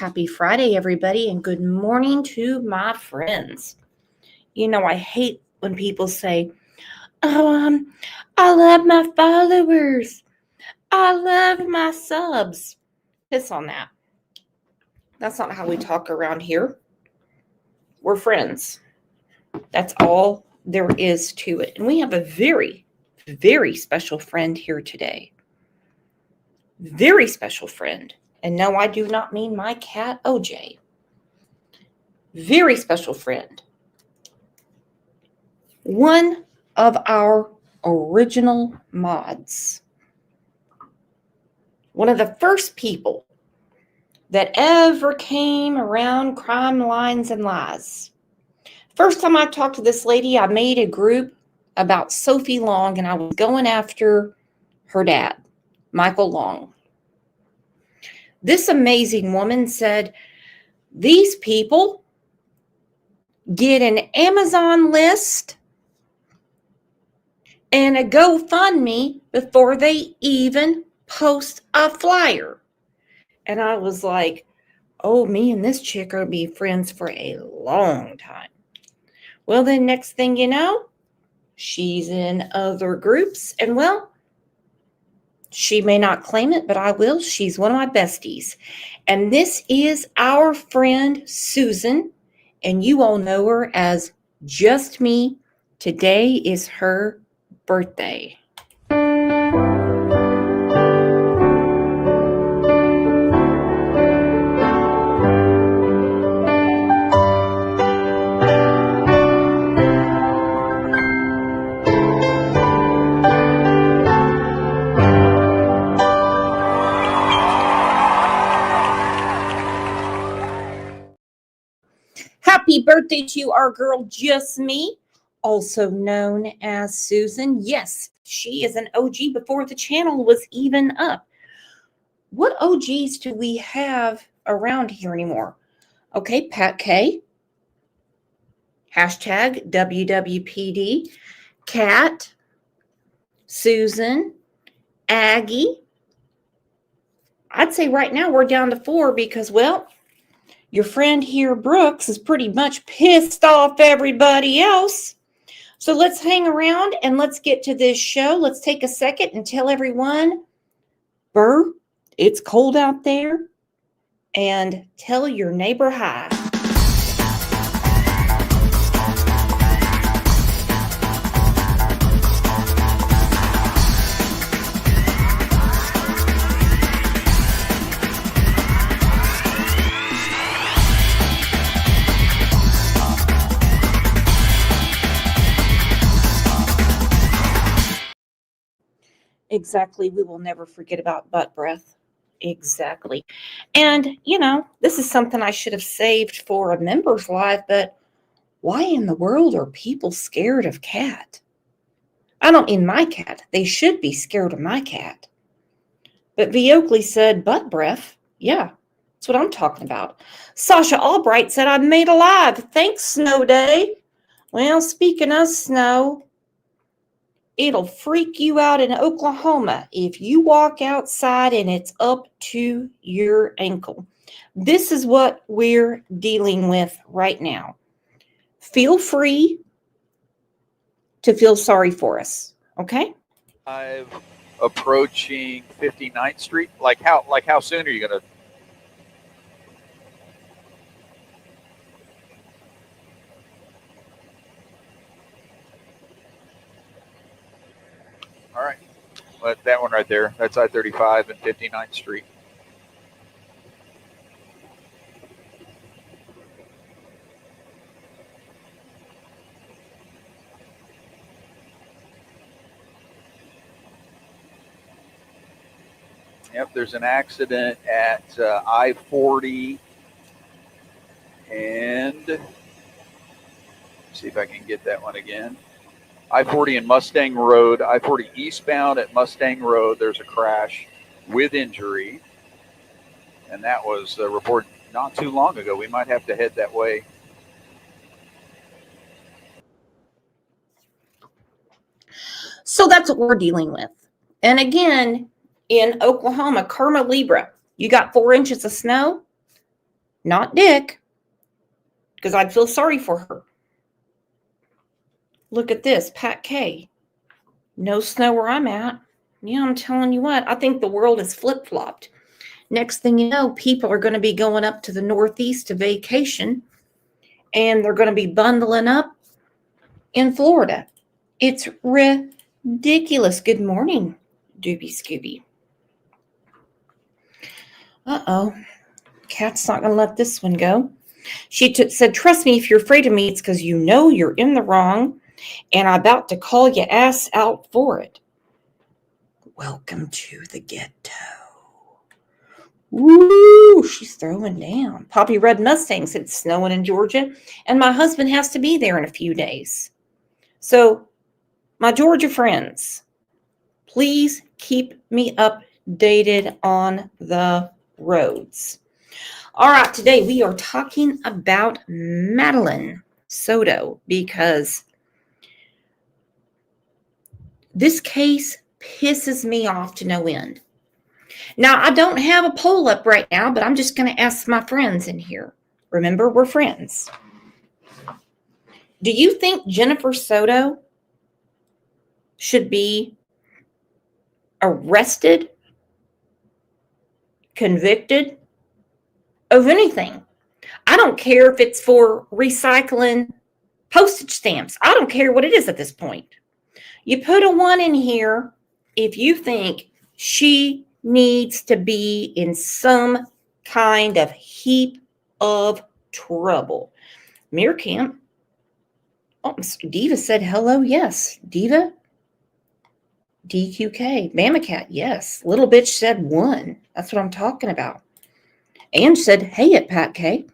Happy Friday, everybody, and good morning to my friends. You know, I hate when people say, oh, I love my followers. I love my subs. Piss on that. That's not how we talk around here. We're friends. That's all there is to it. And we have a very, very special friend here today. Very special friend. And no, I do not mean my cat, OJ. Very special friend. One of our original mods. One of the first people that ever came around Crime Lines and Lies. First time I talked to this lady, I made a group about Sophie Long, and I was going after her dad, Michael Long. This amazing woman said, these people get an Amazon list and a GoFundMe before they even post a flyer. And I was like, oh, me and this chick are going to be friends for a long time. Well, then next thing you know, she's in other groups. And well, she may not claim it, but I will. She's one of my besties. And this is our friend Susan. And you all know her as Just Me. Today is her birthday. Happy birthday to our girl, Just Me, also known as Susan. Yes, she is an OG before the channel was even up. What OGs do we have around here anymore? Okay, Pat K. Hashtag WWPD. Kat. Susan. Aggie. I'd say right now we're down to 4 because, well, your friend here, Brooks, is pretty much pissed off everybody else. So let's hang around and let's get to this show. Let's take a second and tell everyone, Burr, it's cold out there. And tell your neighbor hi. Exactly. We will never forget about butt breath. Exactly. And, you know, this is something I should have saved for a members live, but why in the world are people scared of cat? I don't mean my cat. They should be scared of my cat. But V. Oakley said butt breath. Yeah, that's what I'm talking about. Sasha Albright said, I made a live. Thanks, Snow Day. Well, speaking of snow, it'll freak you out in Oklahoma if you walk outside and it's up to your ankle. This is what we're dealing with right now. Feel free to feel sorry for us, okay? Approaching 59th Street. Like how soon are you going to? All right. Well, that one right there. That's I-35 and 59th Street. Yep, there's an accident at I-40 and let's see if I can get that one again. I-40 and Mustang Road, I-40 eastbound at Mustang Road, there's a crash with injury. And that was reported not too long ago. We might have to head that way. So that's what we're dealing with. And again, in Oklahoma, Karma Libra, you got 4 inches of snow. not Dick, because I'd feel sorry for her. Look at this, Pat K. No snow where I'm at. Yeah, I'm telling you what, I think the world is flip-flopped. Next thing you know, people are going to be going up to the Northeast to vacation, and they're going to be bundling up in Florida. It's ridiculous. Good morning, Doobie Scooby. Uh-oh. Kat's not going to let this one go. She said, trust me, if you're afraid of me, it's because you know you're in the wrong, and I'm about to call your ass out for it. Welcome to the ghetto. Woo, she's throwing down. Poppy Red Mustang said it's snowing in Georgia, and my husband has to be there in a few days. So, my Georgia friends, please keep me updated on the roads. All right, today we are talking about Madeline Soto because this case pisses me off to no end. Now, I don't have a poll up right now, but I'm just going to ask my friends in here. Remember, we're friends. Do you think Jennifer Soto should be arrested, convicted of anything? I don't care if it's for recycling postage stamps. I don't care what it is at this point. You put a 1 in here if you think she needs to be in some kind of heap of trouble. Mirror Camp. Oh, Diva said hello. Yes. Diva. DQK. Mama Cat. Yes. Little bitch said 1. That's what I'm talking about. And said, hey, at Pat K.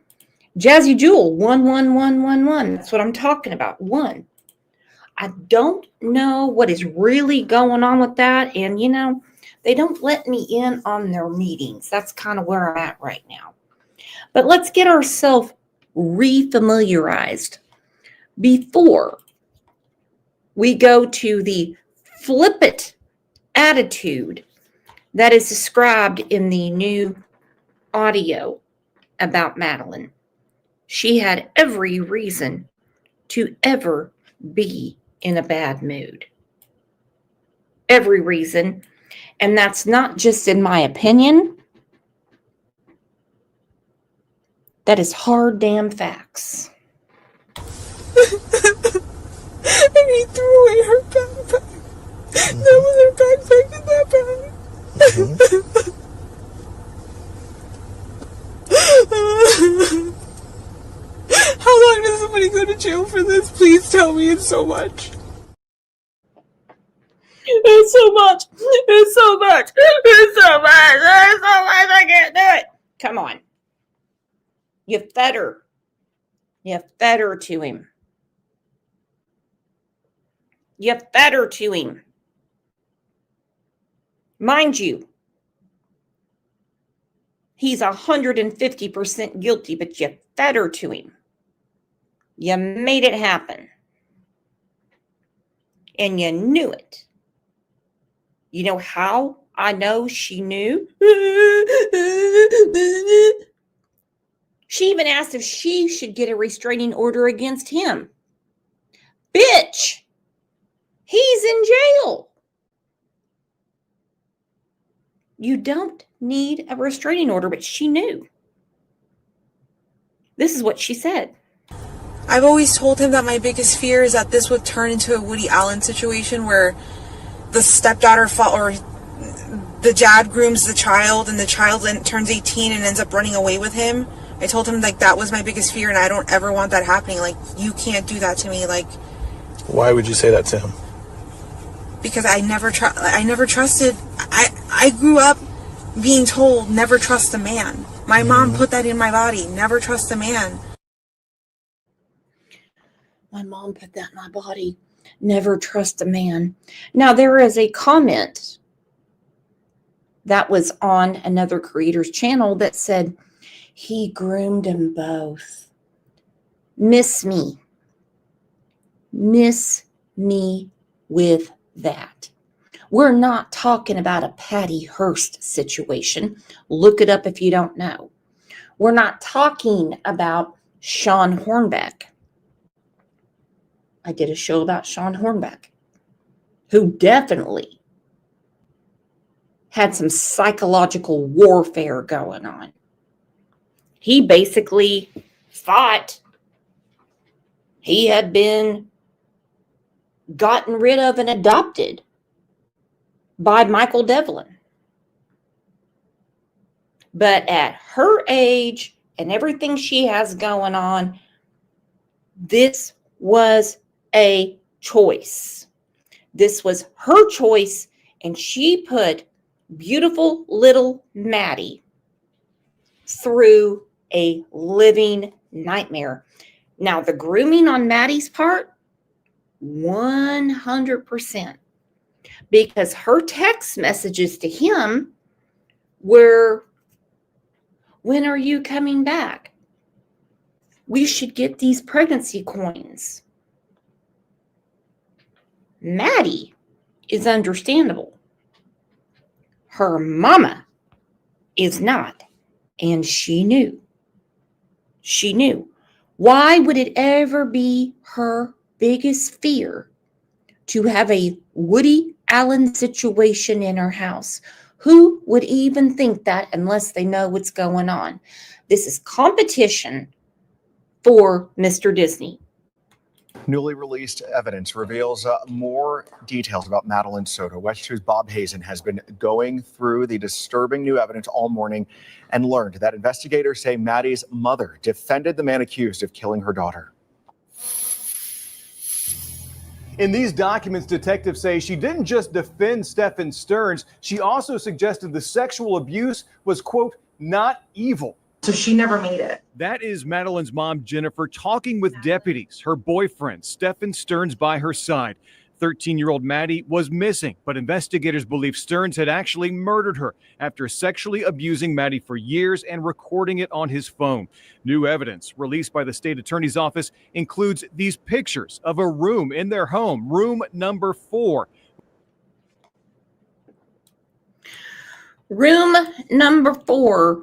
Jazzy Jewel. 11111. That's what I'm talking about. 1. I don't know what is really going on with that. And, you know, they don't let me in on their meetings. That's kind of where I'm at right now. But let's get ourselves refamiliarized before we go to the flippant attitude that is described in the new audio about Madeline. She had every reason to ever be in a bad mood. Every reason. And that's not just in my opinion. That is hard damn facts. And he threw away her backpack. That was her backpack in that bag. How long does somebody go to jail for this? Please tell me. It's so much. It's so much. It's so much. It's so much. It's so much. I can't do it. Come on. You fed her. You fed her to him. You fed her to him. Mind you, he's 150% guilty, but you fed her to him. You made it happen. And you knew it. You know how I know she knew? She even asked if she should get a restraining order against him. Bitch! He's in jail. You don't need a restraining order, but she knew. This is what she said. I've always told him that my biggest fear is that this would turn into a Woody Allen situation where the stepdaughter or the dad grooms the child and the child turns 18 and ends up running away with him. I told him like that was my biggest fear and I don't ever want that happening. Like, you can't do that to me. Like, why would you say that to him? Because I never trusted. I grew up being told never trust a man. My mom put that in my body. Never trust a man. My mom put that in my body. Never trust a man. Now, there is a comment that was on another creator's channel that said, he groomed them both. Miss me. Miss me with that. We're not talking about a Patty Hearst situation. Look it up if you don't know. We're not talking about Sean Hornbeck. I did a show about Sean Hornbeck, who definitely had some psychological warfare going on. He basically thought he had been gotten rid of and adopted by Michael Devlin. But at her age and everything she has going on, this was a choice. This was her choice, and she put beautiful little Maddie through a living nightmare. Now, the grooming on Maddie's part, 100%, because her text messages to him were, "When are you coming back? We should get these pregnancy coins." Maddie is understandable. Her mama is not. And she knew. She knew. Why would it ever be her biggest fear to have a Woody Allen situation in her house? Who would even think that unless they know what's going on? This is competition for Mr. Disney. Newly released evidence reveals more details about Madeline Soto. West 2's Bob Hazen has been going through the disturbing new evidence all morning and learned that investigators say Maddie's mother defended the man accused of killing her daughter. In these documents, detectives say she didn't just defend Stephen Stearns, she also suggested the sexual abuse was, quote, not evil. So she never made it. That is Madeline's mom, Jennifer, talking with deputies, her boyfriend, Stephen Stearns, by her side. 13-year-old Maddie was missing, but investigators believe Stearns had actually murdered her after sexually abusing Maddie for years and recording it on his phone. New evidence released by the state attorney's office includes these pictures of a room in their home, room number 4. Room number 4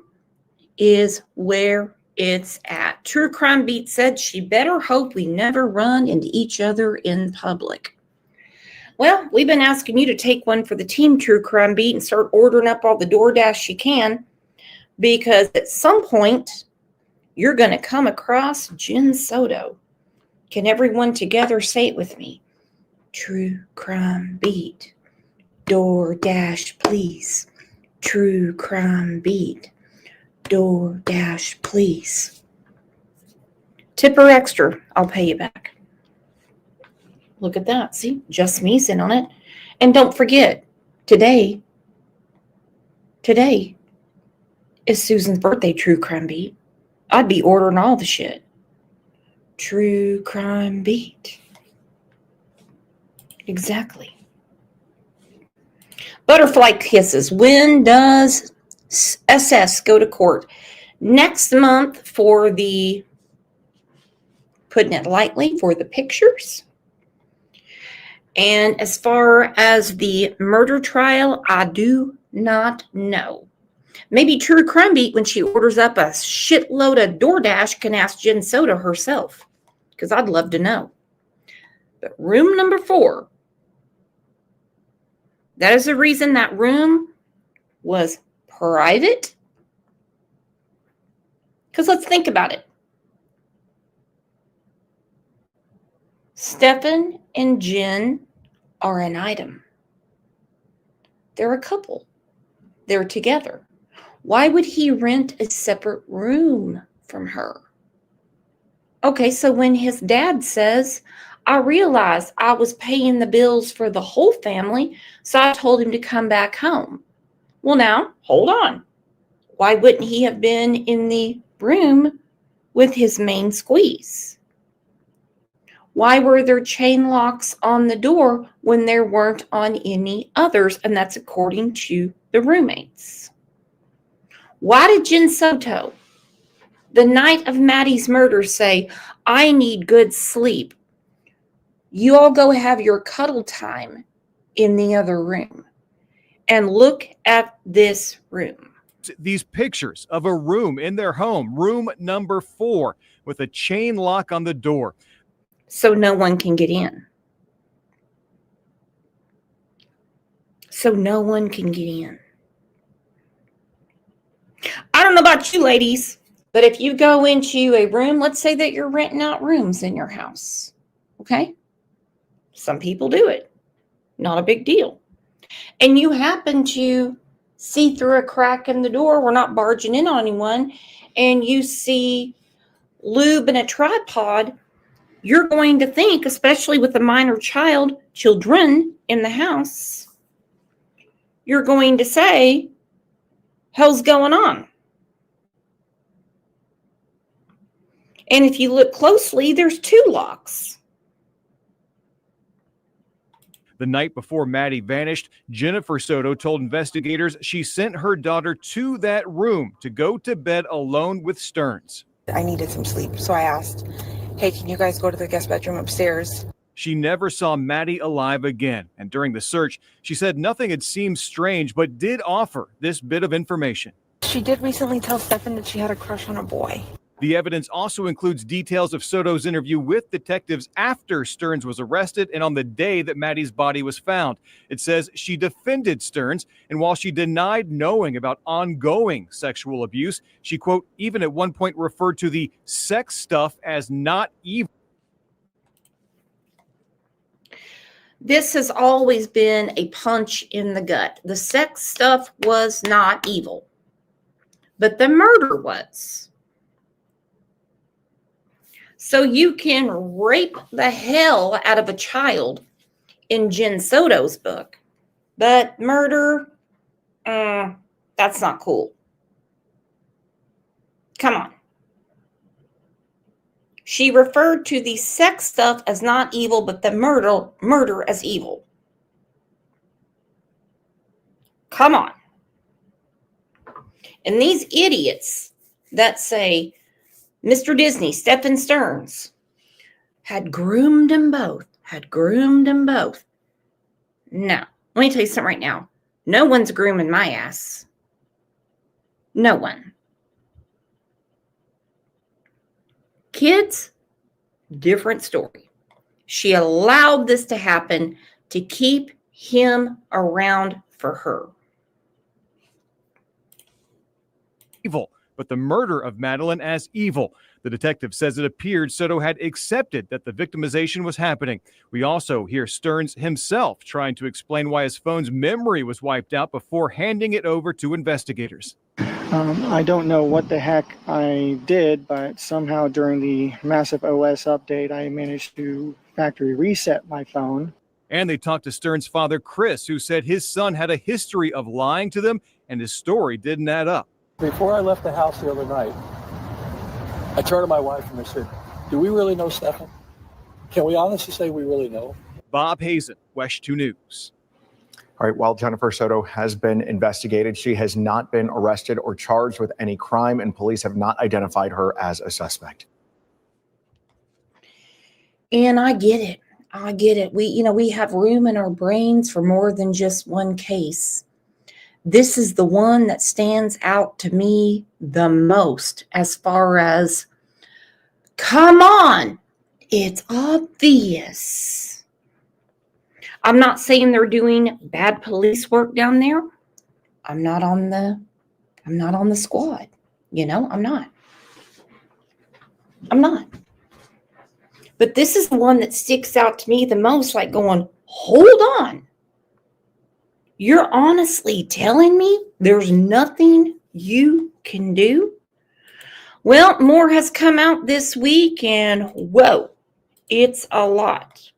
is where it's at. True Crime Beat said she better hope we never run into each other in public. Well, we've been asking you to take one for the team, True Crime Beat, and start ordering up all the DoorDash you can, because at some point, you're going to come across Jen Soto. Can everyone together say it with me? True Crime Beat. DoorDash, please. True Crime Beat. DoorDash, please. Tip her extra. I'll pay you back. Look at that. See, just me's in on it. And don't forget, today is Susan's birthday, True Crime Beat. I'd be ordering all the shit. True Crime Beat. Exactly. Butterfly kisses. When does SS go to court? Next month for the, putting it lightly, for the pictures. And as far as the murder trial, I do not know. Maybe True Crime Beat, when she orders up a shitload of DoorDash, can ask Jen Soto herself, because I'd love to know. But room number 4, that is the reason that room was private. Because let's think about it. Stephen and Jen are an item. They're a couple. They're together. Why would he rent a separate room from her? Okay, so when his dad says, I realized I was paying the bills for the whole family, so I told him to come back home. Well, now, hold on. Why wouldn't he have been in the room with his main squeeze? Why were there chain locks on the door when there weren't on any others? And that's according to the roommates. Why did Jen Soto, the night of Maddie's murder, say, I need good sleep? You all go have your cuddle time in the other room. And look at this room. these pictures of a room in their home, room number 4, with a chain lock on the door. So no one can get in. So no one can get in. I don't know about you ladies, but if you go into a room, let's say that you're renting out rooms in your house, okay? Some people do it. Not a big deal. And you happen to see through a crack in the door, we're not barging in on anyone, and you see lube in a tripod, you're going to think, especially with a minor child, children in the house, you're going to say, hell's going on? And if you look closely, there's 2 locks. The night before Maddie vanished, Jennifer Soto told investigators she sent her daughter to that room to go to bed alone with Stearns. I needed some sleep, so I asked, hey, can you guys go to the guest bedroom upstairs? She never saw Maddie alive again, and during the search, she said nothing had seemed strange, but did offer this bit of information. She did recently tell Stefan that she had a crush on a boy. The evidence also includes details of Soto's interview with detectives after Stearns was arrested and on the day that Maddie's body was found. It says she defended Stearns, and while she denied knowing about ongoing sexual abuse, she, quote, even at one point referred to the sex stuff as not evil. This has always been a punch in the gut. The sex stuff was not evil, but the murder was. So you can rape the hell out of a child in Jen Soto's book, but murder, that's not cool. Come on. She referred to the sex stuff as not evil, but the murder as evil. Come on. And these idiots that say Mr. Disney, Stephen Stearns, had groomed them both. No. Let me tell you something right now. No one's grooming my ass. No one. Kids, different story. She allowed this to happen to keep him around for her. Evil, but the murder of Madeline as evil. The detective says it appeared Soto had accepted that the victimization was happening. We also hear Stearns himself trying to explain why his phone's memory was wiped out before handing it over to investigators. I don't know what the heck I did, but somehow during the massive OS update, I managed to factory reset my phone. And they talked to Stearns' father, Chris, who said his son had a history of lying to them and his story didn't add up. Before I left the house the other night, I turned to my wife and I said, do we really know Stefan? Can we honestly say we really know? Bob Hazen, West 2 News. All right, while Jennifer Soto has been investigated, she has not been arrested or charged with any crime, and police have not identified her as a suspect. And I get it. We have room in our brains for more than just one case. This is the one that stands out to me the most as far as, come on, it's obvious. I'm not saying they're doing bad police work down there. I'm not on the squad. I'm not. But this is the one that sticks out to me the most, like going, hold on. You're honestly telling me there's nothing you can do? Well, more has come out this week, and whoa, it's a lot.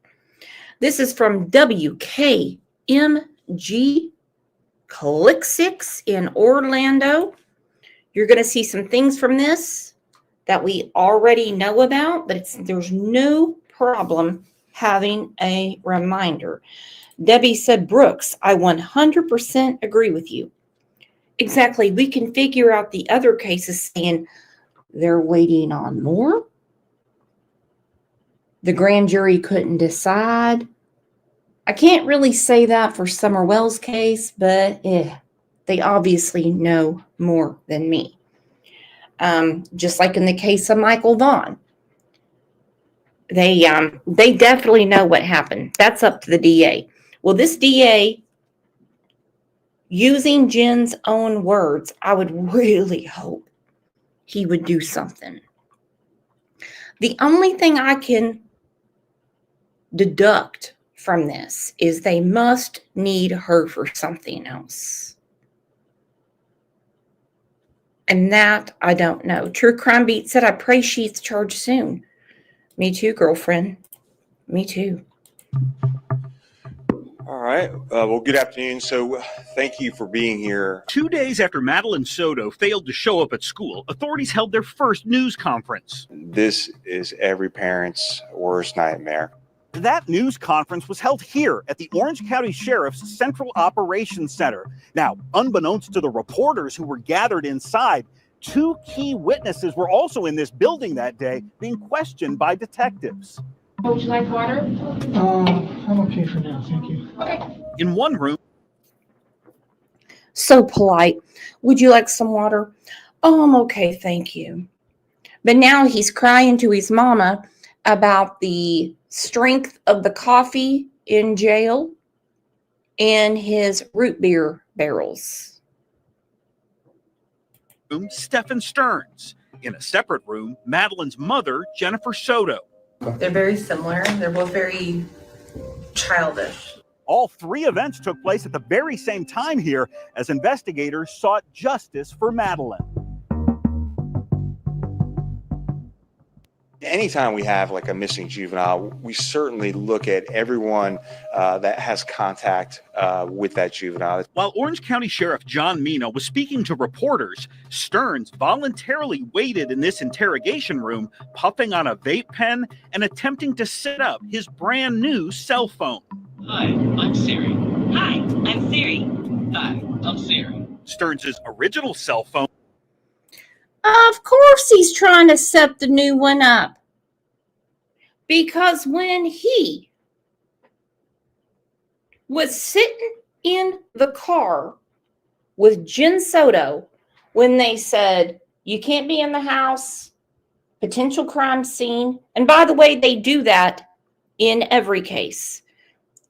This is from WKMG Click 6 in Orlando. You're going to see some things from this that we already know about, but there's no problem having a reminder. Debbie said, Brooks, I 100% agree with you. Exactly. We can figure out the other cases saying they're waiting on more. The grand jury couldn't decide. I can't really say that for Summer Wells' case, but They obviously know more than me. Just like in the case of Michael Vaughn. They definitely know what happened. That's up to the DA. Well, this DA, using Jen's own words, I would really hope he would do something. The only thing I can deduct from this is they must need her for something else. And that I don't know. True Crime Beat said, I pray she's charged soon. Me too, girlfriend. Me too. All right. Well, good afternoon. So thank you for being here. 2 days after Madeline Soto failed to show up at school, authorities held their first news conference. This is every parent's worst nightmare. That news conference was held here at the Orange County Sheriff's Central Operations Center. Now, unbeknownst to the reporters who were gathered inside, 2 key witnesses were also in this building that day being questioned by detectives. Would you like water? I'm okay for now, thank you. Okay. In one room, So polite. Would you like some water? Oh, I'm okay, thank you. But now he's crying to his mama about the strength of the coffee in jail and his root beer barrels. Stephen Stearns. In a separate room, Madeline's mother, Jennifer Soto. They're very similar. They're both very childish. All 3 events took place at the very same time here as investigators sought justice for Madeline. Anytime we have like a missing juvenile, we certainly look at everyone that has contact with that juvenile. While Orange County Sheriff John Mina was speaking to reporters, Stearns voluntarily waited in this interrogation room, puffing on a vape pen and attempting to set up his brand new cell phone. Hi, I'm Siri. Hi, I'm Siri. Hi, I'm Siri. Stearns' original cell phone. Of course he's trying to set the new one up. Because when he was sitting in the car with Jen Soto, when they said, you can't be in the house, potential crime scene. And by the way, they do that in every case.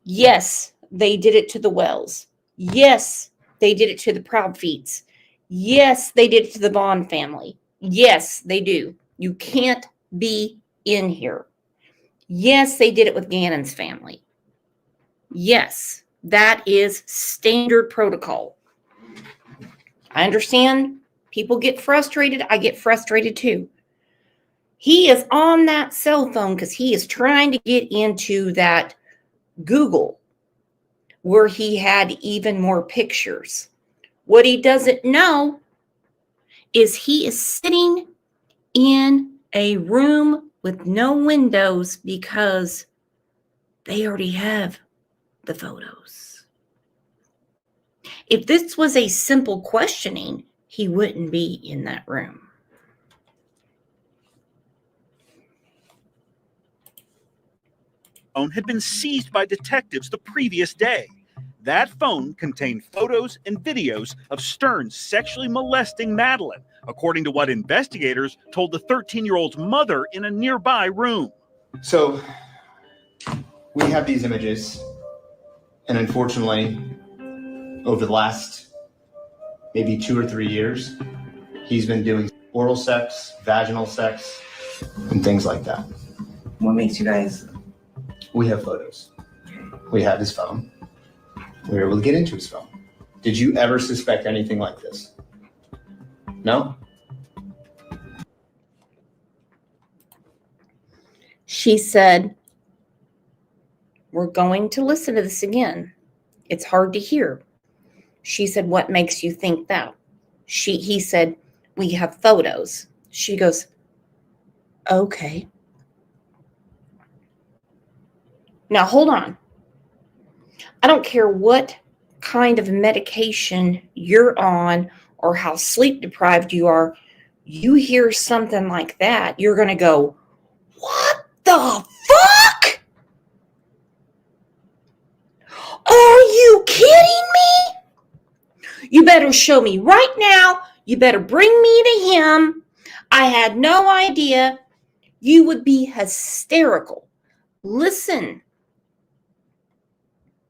Yes, they did it to the Wells. Yes, they did it to the Proud Feets. Yes, they did it to the Vaughn family. Yes, they do. You can't be in here. Yes, they did it with Gannon's family. Yes, that is standard protocol. I understand people get frustrated. I get frustrated too. He is on that cell phone because he is trying to get into that Google where he had even more pictures. What he doesn't know is he is sitting in a room with no windows because they already have the photos. If this was a simple questioning, he wouldn't be in that room. Phone had been seized by detectives the previous day. That phone contained photos and videos of Stearns sexually molesting Madeline, according to what investigators told the 13-year-old's mother in a nearby room. So we have these images, and unfortunately, over the last maybe 2 or 3 years, he's been doing oral sex, vaginal sex, and things like that. What makes you guys? We have photos. We have his phone. We were able to get into his phone. Did you ever suspect anything like this? No? She said, we're going to listen to this again. It's hard to hear. She said, what makes you think that? He said, we have photos. She goes, okay. Now, hold on. I don't care what kind of medication you're on or how sleep deprived you are. You hear something like that, you're going to go, what the fuck? Are you kidding me? You better show me right now. You better bring me to him. I had no idea. You would be hysterical. Listen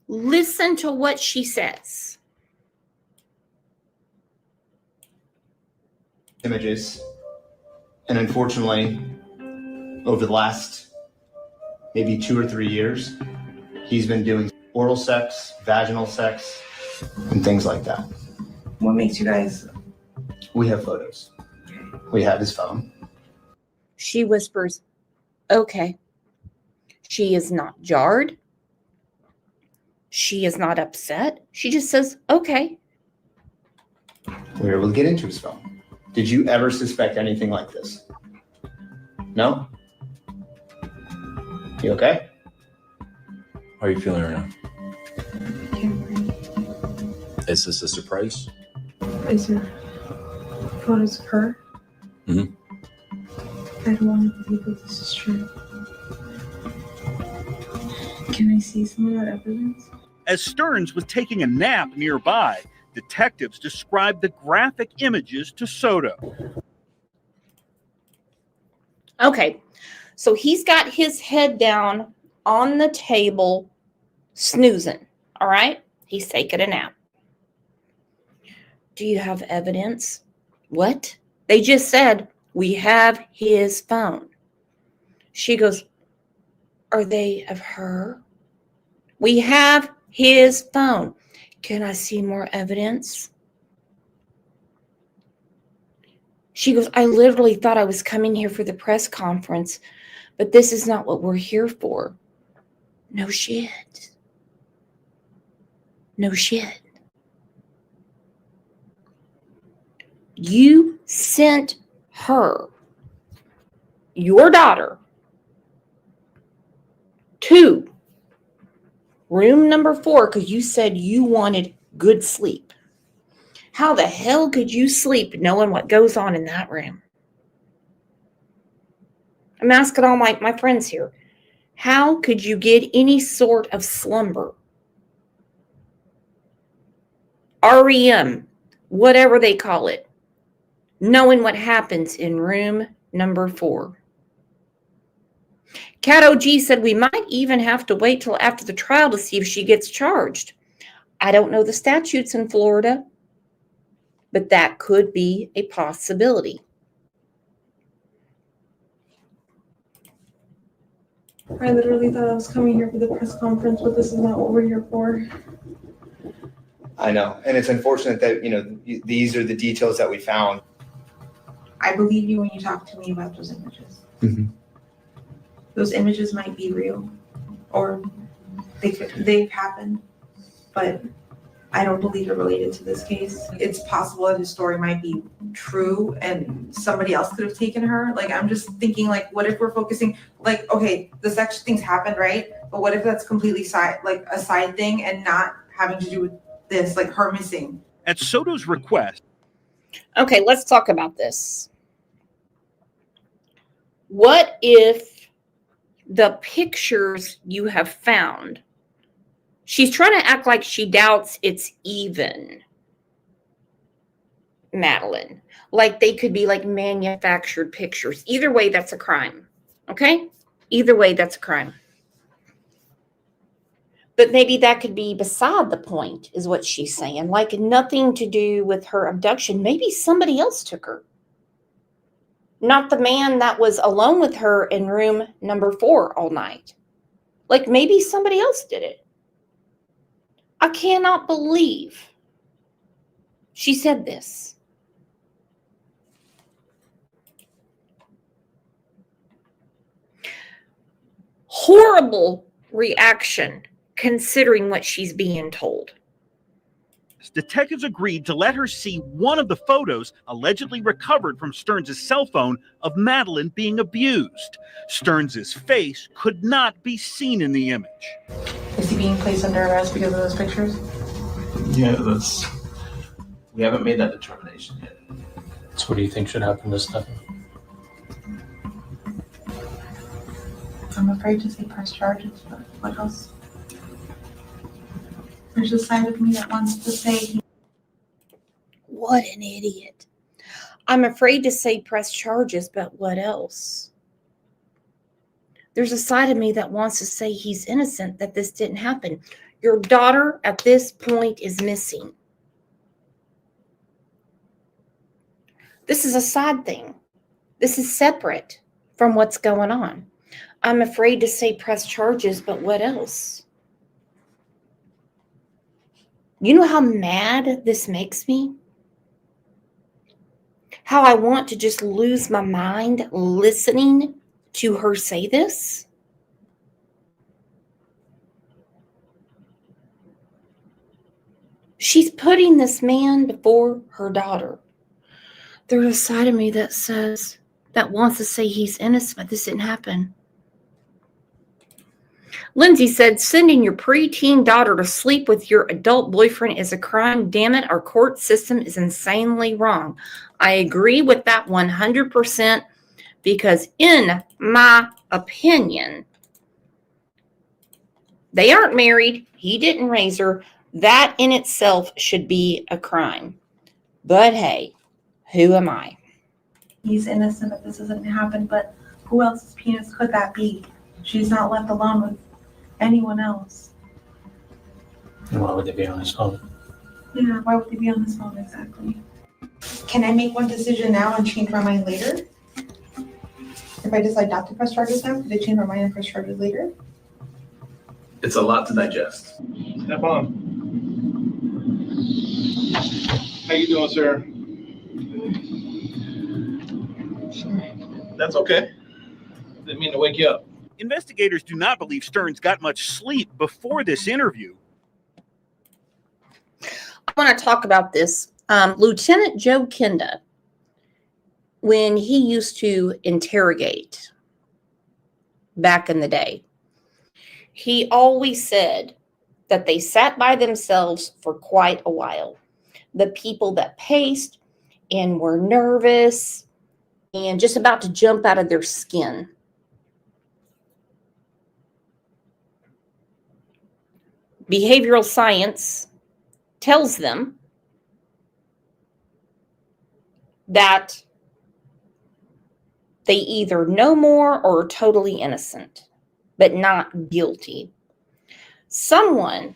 to what she says. Images. And unfortunately, over the last maybe 2 or 3 years, he's been doing oral sex, vaginal sex, and things like that. What makes you guys? We have photos. We have his phone. She whispers, okay. She is not jarred. She is not upset. She just says, okay. We were able to get into his phone. Did you ever suspect anything like this? No? You okay? How are you feeling right now? Is this a surprise? Is there photos of her? Mm-hmm. I don't want to believe that this is true. Can I see some of that evidence? As Stearns was taking a nap nearby, detectives described the graphic images to Soto. Okay, so he's got his head down on the table, snoozing, all right? He's taking a nap. Do you have evidence? What? They just said, we have his phone. She goes, are they of her? We have his phone. Can I see more evidence? She goes, I literally thought I was coming here for the press conference, but this is not what we're here for. No shit. No shit. You sent her, your daughter, to room number 4 because you said you wanted good sleep. How the hell could you sleep knowing what goes on in that room? I'm asking all my friends here. How could you get any sort of slumber? REM, whatever they call it, knowing what happens in room number 4. Cat OG said we might even have to wait till after the trial to see if she gets charged. I don't know the statutes in Florida, but that could be a possibility. I literally thought I was coming here for the press conference, but this is not what we're here for. I know. And it's unfortunate that, these are the details that we found. I believe you when you talk to me about those images. Mm-hmm. Those images might be real, or they've happened, but I don't believe they're related to this case. It's possible that his story might be true and somebody else could have taken her. Like, I'm just thinking, like, what if we're focusing, like, okay, the sex things happened, right? But what if that's completely a side thing and not having to do with this, like her missing? At Soto's request. Okay, let's talk about this. What if the pictures you have found, she's trying to act like she doubts it's even, Madeline. Like they could be like manufactured pictures. Either way, that's a crime. Okay? Either way, that's a crime. But maybe that could be beside the point, is what she's saying. Like nothing to do with her abduction. Maybe somebody else took her. Not the man that was alone with her in room number 4 all night. Like maybe somebody else did it. I cannot believe she said this. Horrible reaction considering what she's being told. Detectives agreed to let her see one of the photos allegedly recovered from Stearns' cell phone of Madeline being abused. Stearns' face could not be seen in the image. Is he being placed under arrest because of those pictures? Yeah, we haven't made that determination yet. So what do you think should happen to Stefan? I'm afraid to say press charges, but what else? There's a side of me that wants to say what an idiot. I'm afraid to say press charges, but what else? There's a side of me that wants to say he's innocent, that this didn't happen. Your daughter at this point is missing. This is a side thing. This is separate from what's going on. I'm afraid to say press charges, but what else? You know how mad this makes me? How I want to just lose my mind listening to her say this? She's putting this man before her daughter. There's a side of me that wants to say he's innocent, but this didn't happen. Lindsay said, sending your preteen daughter to sleep with your adult boyfriend is a crime. Damn it, our court system is insanely wrong. I agree with that 100% because in my opinion, they aren't married. He didn't raise her. That in itself should be a crime. But hey, who am I? He's innocent that this doesn't happen, but who else's penis could that be? She's not left alone with anyone else. And why would they be on his phone? Yeah, why would they be on his phone exactly? Can I make one decision now and change my mind later? If I decide not to press charges now, could I change my mind and press charges later? It's a lot to digest. Step on. How you doing, sir? That's okay. Didn't mean to wake you up. Investigators do not believe Stearns got much sleep before this interview. I want to talk about this. Lieutenant Joe Kenda, when he used to interrogate back in the day, he always said that they sat by themselves for quite a while. The people that paced and were nervous and just about to jump out of their skin. Behavioral science tells them that they either know more or are totally innocent, but not guilty. Someone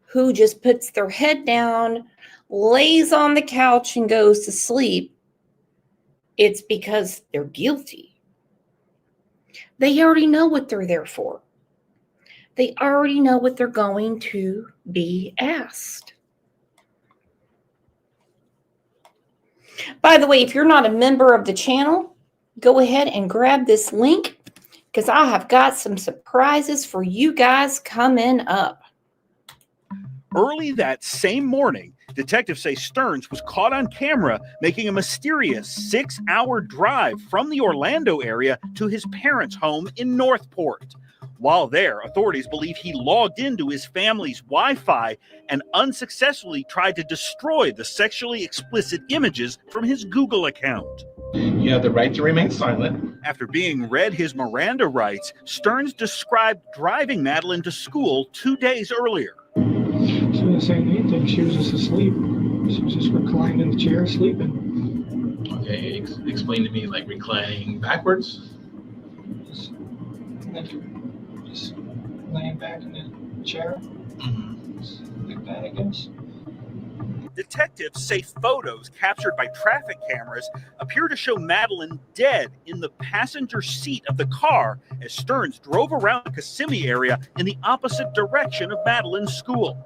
who just puts their head down, lays on the couch, and goes to sleep, it's because they're guilty. They already know what they're there for. They already know what they're going to be asked. By the way, if you're not a member of the channel, go ahead and grab this link because I have got some surprises for you guys coming up. Early that same morning, detectives say Stearns was caught on camera making a mysterious 6-hour drive from the Orlando area to his parents' home in Northport. While there, authorities believe he logged into his family's Wi-Fi and unsuccessfully tried to destroy the sexually explicit images from his Google account. You have the right to remain silent. After being read his Miranda rights, Stearns described driving Madeline to school 2 days earlier. She didn't say anything. She was just asleep. She was just reclined in the chair sleeping. Okay, explain to me, like reclining backwards? Just laying back in the chair. Like that, I guess. Detectives say photos captured by traffic cameras appear to show Madeline dead in the passenger seat of the car as Stearns drove around the Kissimmee area in the opposite direction of Madeline's school.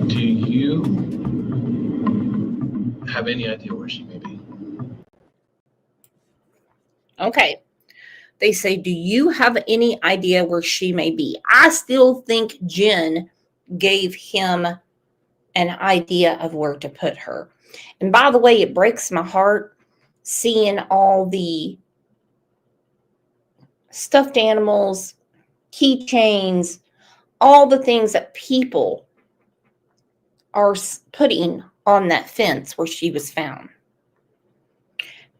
Do you have any idea where she may be? Okay. They say, do you have any idea where she may be? I still think Jen gave him an idea of where to put her. And by the way, it breaks my heart seeing all the stuffed animals, keychains, all the things that people are putting on that fence where she was found.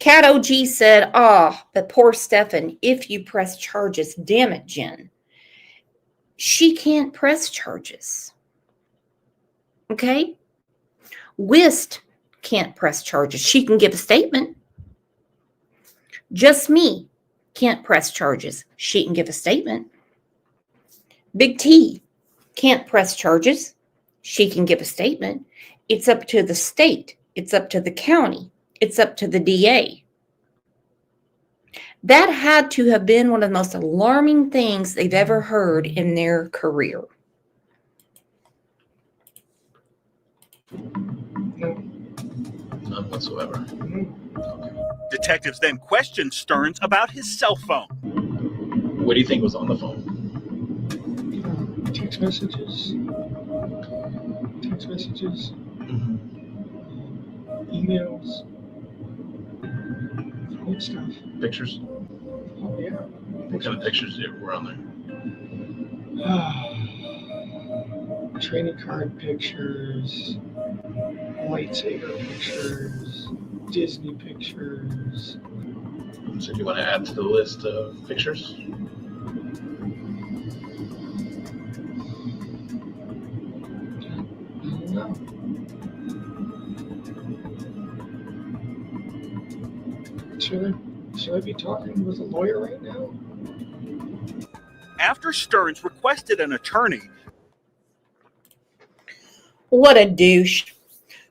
Cat OG said, but poor Stefan, if you press charges, damn it, Jen. She can't press charges. Okay? Whist can't press charges. She can give a statement. Just me can't press charges. She can give a statement. Big T can't press charges. She can give a statement. It's up to the state. It's up to the county. It's up to the DA. That had to have been one of the most alarming things they've ever heard in their career. None whatsoever. Detectives then questioned Stearns about his cell phone. What do you think was on the phone? Text messages. Emails. Phone stuff. Pictures? Oh, yeah. What kind of pictures were on there? Training card pictures. Lightsaber pictures. Disney pictures. So do you want to add to the list of pictures? No. Should I be talking with a lawyer right now? After Stearns requested an attorney, What a douche.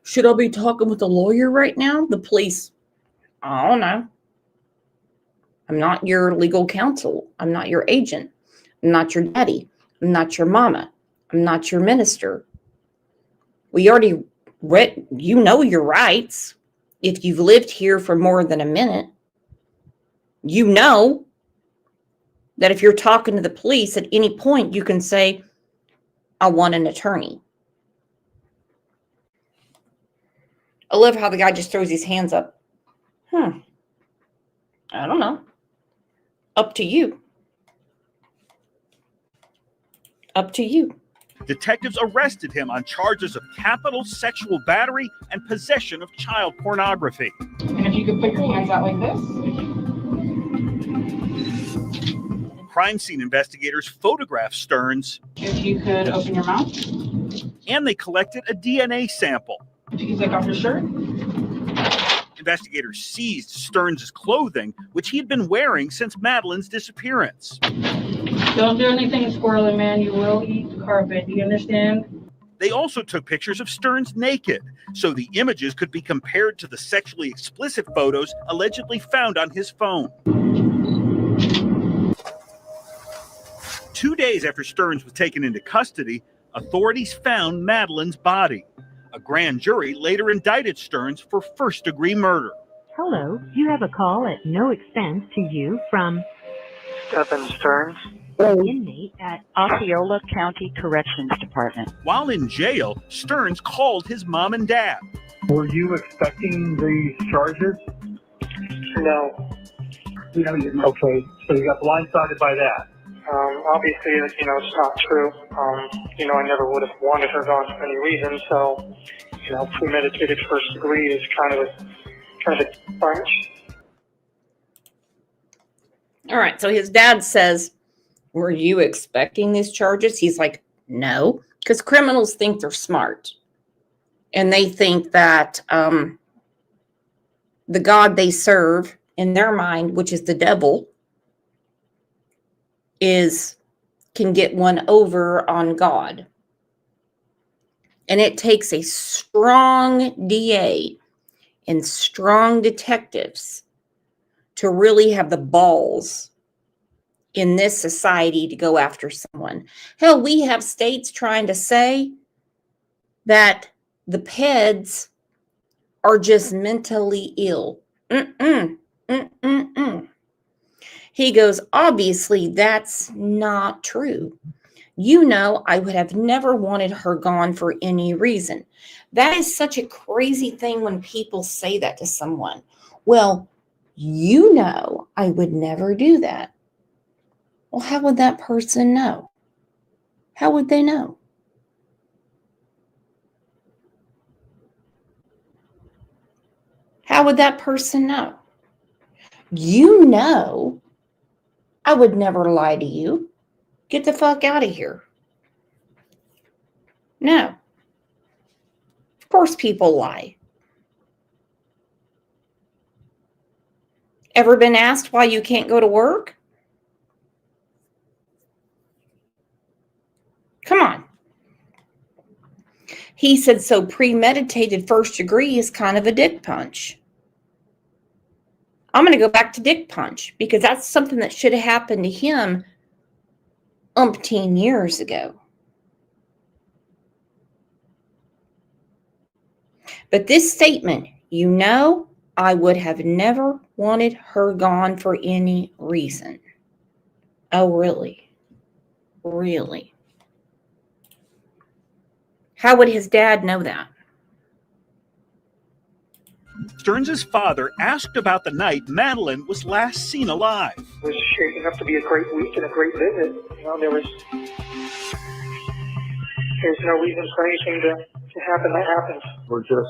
Should I be talking with a lawyer right now? The police. I don't know. I'm not your legal counsel. I'm not your agent. I'm not your daddy. I'm not your mama. I'm not your minister. We already read, you know your rights. If you've lived here for more than a minute, you know that if you're talking to the police at any point, you can say, I want an attorney. I love how the guy just throws his hands up. I don't know. Up to you. Up to you. detectives arrested him on charges of capital sexual battery and possession of child pornography. And if you could put your hands out like this. Crime scene investigators photographed Stearns. If you could open your mouth. And they collected a DNA sample. If you could take off your shirt. Investigators seized Stearns' clothing, which he had been wearing since Madeline's disappearance. Don't do anything squirrely, man. You will eat the carpet. Do you understand? They also took pictures of Stearns naked, so the images could be compared to the sexually explicit photos allegedly found on his phone. 2 days after Stearns was taken into custody, authorities found Madeline's body. A grand jury later indicted Stearns for first-degree murder. Hello, you have a call at no expense to you from Stephen Stearns, inmate at Osceola County Corrections Department. While in jail, Stearns called his mom and dad. Were you expecting these charges? No. Okay, so you got blindsided by that. Obviously, it's not true. I never would have wanted her gone for any reason. So, premeditated first degree is kind of a bunch. All right. So his dad says, were you expecting these charges? He's like, no, because criminals think they're smart. And they think that the God they serve in their mind, which is the devil, can get one over on God. And it takes a strong DA and strong detectives to really have the balls in this society to go after someone. Hell, we have states trying to say that the PEDs are just mentally ill. He goes, obviously, that's not true. I would have never wanted her gone for any reason. That is such a crazy thing when people say that to someone. Well, I would never do that. Well, how would that person know? How would they know? How would that person know? I would never lie to you. Get the fuck out of here. No. Of course people lie. Ever been asked why you can't go to work? Come on. He said, so premeditated first degree is kind of a dick punch. I'm going to go back to dick punch because that's something that should have happened to him umpteen years ago. But this statement, I would have never wanted her gone for any reason. Oh, really? Really? How would his dad know that? Stearns' father asked about the night Madeline was last seen alive. It was shaping up to be a great week and a great visit. There's no reason for anything to happen that happened. We're just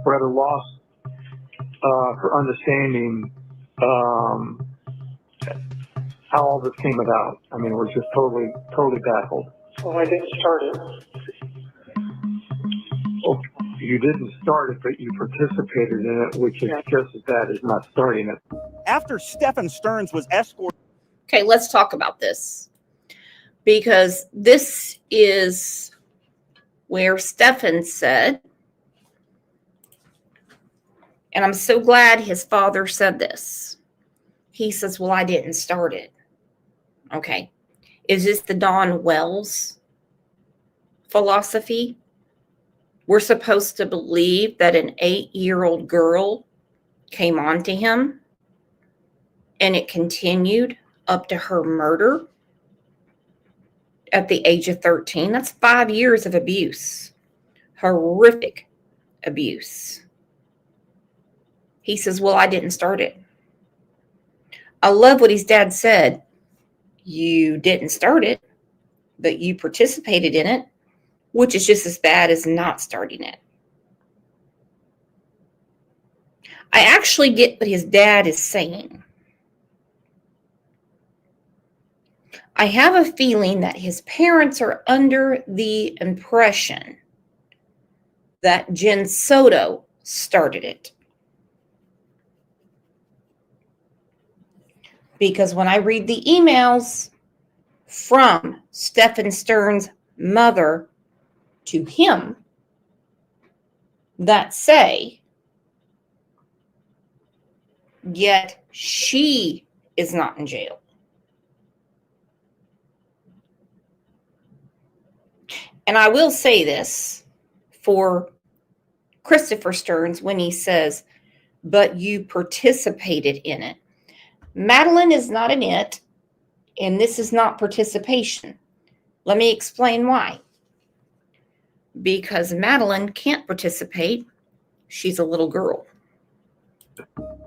rather lost for understanding how all this came about. I mean, we're just totally baffled. Well, I didn't start it. Oh, you didn't start it, but you participated in it, which is just as bad as not starting it. After Stephen Stearns was escorted. Okay, let's talk about this. Because this is where Stephen said, and I'm so glad his father said this. He says, well, I didn't start it. Okay. Is this the Don Wells philosophy? We're supposed to believe that an 8-year-old girl came on to him and it continued up to her murder at the age of 13. That's 5 years of abuse. Horrific abuse. He says, well, I didn't start it. I love what his dad said. You didn't start it, but you participated in it, which is just as bad as not starting it. I actually get what his dad is saying. I have a feeling that his parents are under the impression that Jen Soto started it. Because when I read the emails from Stephen Stearns' mother to him that say, yet she is not in jail. And I will say this for Christopher Stearns when he says, but you participated in it. Madeline is not an it, and this is not participation. Let me explain why. Because Madeline can't participate. She's a little girl.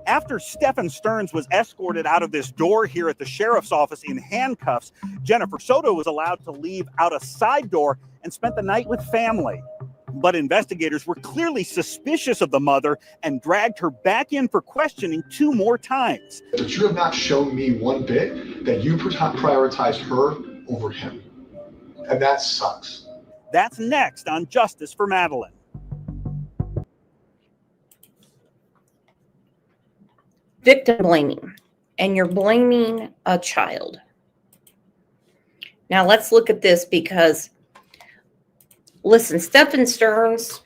After Stephen Stearns was escorted out of this door here at the sheriff's office in handcuffs, Jennifer Soto was allowed to leave out a side door and spent the night with family. But investigators were clearly suspicious of the mother and dragged her back in for questioning 2 more times. But you have not shown me one bit that you prioritized her over him. And that sucks. That's next on Justice for Madeline. Victim blaming, and you're blaming a child. Now let's look at this because, listen, Stephen Stearns,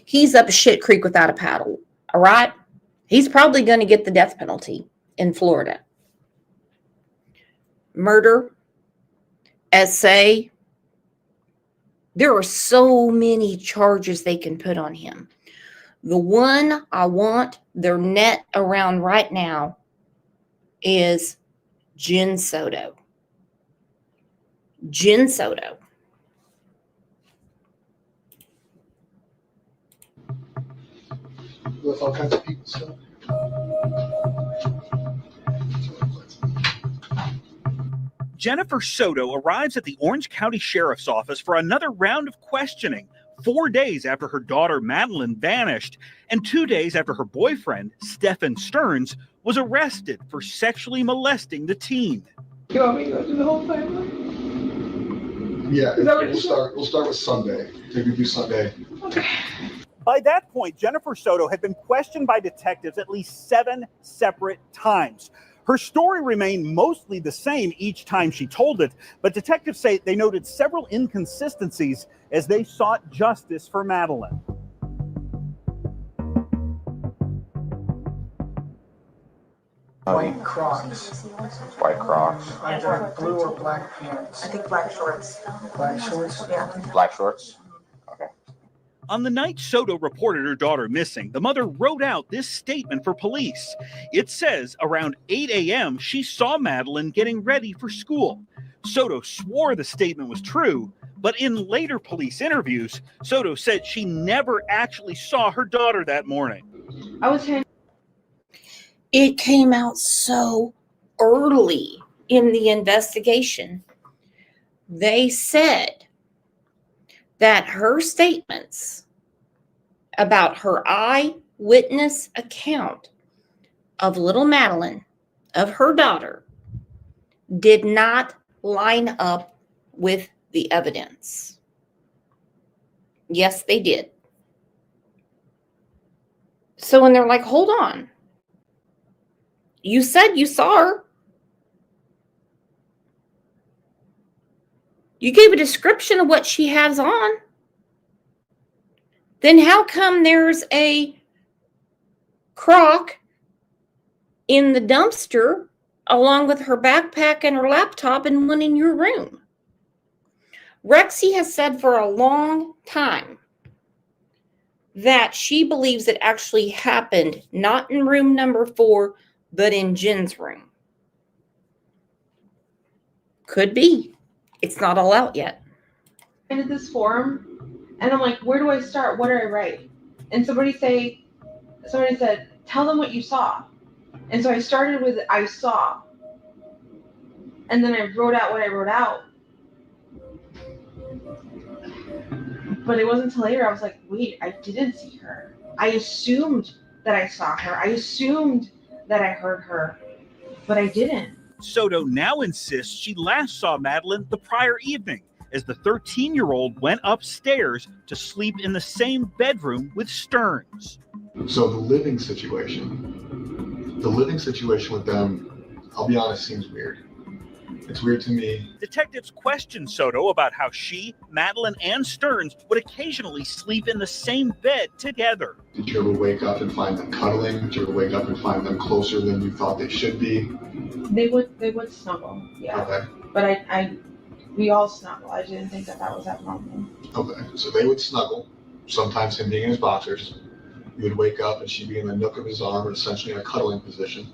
he's up a shit creek without a paddle, all right? He's probably going to get the death penalty in Florida. Murder, essay, there are so many charges they can put on him. The one I want their net around right now is Jen Soto. Jen Soto. With all kinds of people stuff. Jennifer Soto arrives at the Orange County Sheriff's Office for another round of questioning, 4 days after her daughter Madeline vanished, and 2 days after her boyfriend, Stephen Stearns, was arrested for sexually molesting the teen. You want me to go through the whole family? Yeah, we'll start with Sunday. Take me through Sunday. Okay. By that point, Jennifer Soto had been questioned by detectives at least 7 separate times. Her story remained mostly the same each time she told it, but detectives say they noted several inconsistencies as they sought justice for Madeline. White Crocs. White Crocs. Either blue or black pants. I think black shorts. Black shorts? Yeah. Black shorts. Okay. On the night Soto reported her daughter missing, the mother wrote out this statement for police. It says around 8 a.m. she saw Madeline getting ready for school. Soto swore the statement was true, but in later police interviews, Soto said she never actually saw her daughter that morning. It came out so early in the investigation. They said that her statements about her eyewitness account of little Madeline, of her daughter, did not line up with the evidence. Yes, they did. So when they're like, hold on, you said you saw her. You gave a description of what she has on. Then how come there's a crock in the dumpster along with her backpack and her laptop and one in your room? Rexy has said for a long time that she believes it actually happened not in room number 4, but in Jen's room. Could be. It's not all out yet. I did this form, and I'm like, where do I start? What do I write? And somebody said, tell them what you saw. And so I started with I saw. And then I wrote out what I wrote out. But it wasn't until later I was like, wait, I didn't see her. I assumed that I saw her. I assumed that I heard her, but I didn't. Soto now insists she last saw Madeline the prior evening as the 13-year-old went upstairs to sleep in the same bedroom with Stearns. So the living situation with them, I'll be honest, seems weird. It's weird to me. Detectives questioned Soto about how she, Madeline, and Stearns would occasionally sleep in the same bed together. Did you ever wake up and find them cuddling? Did you ever wake up and find them closer than you thought they should be? They would snuggle, yeah. Okay. But we all snuggle. I didn't think that was abnormal. Okay, so they would snuggle, sometimes him being in his boxers. You would wake up and she'd be in the nook of his arm, essentially in a cuddling position.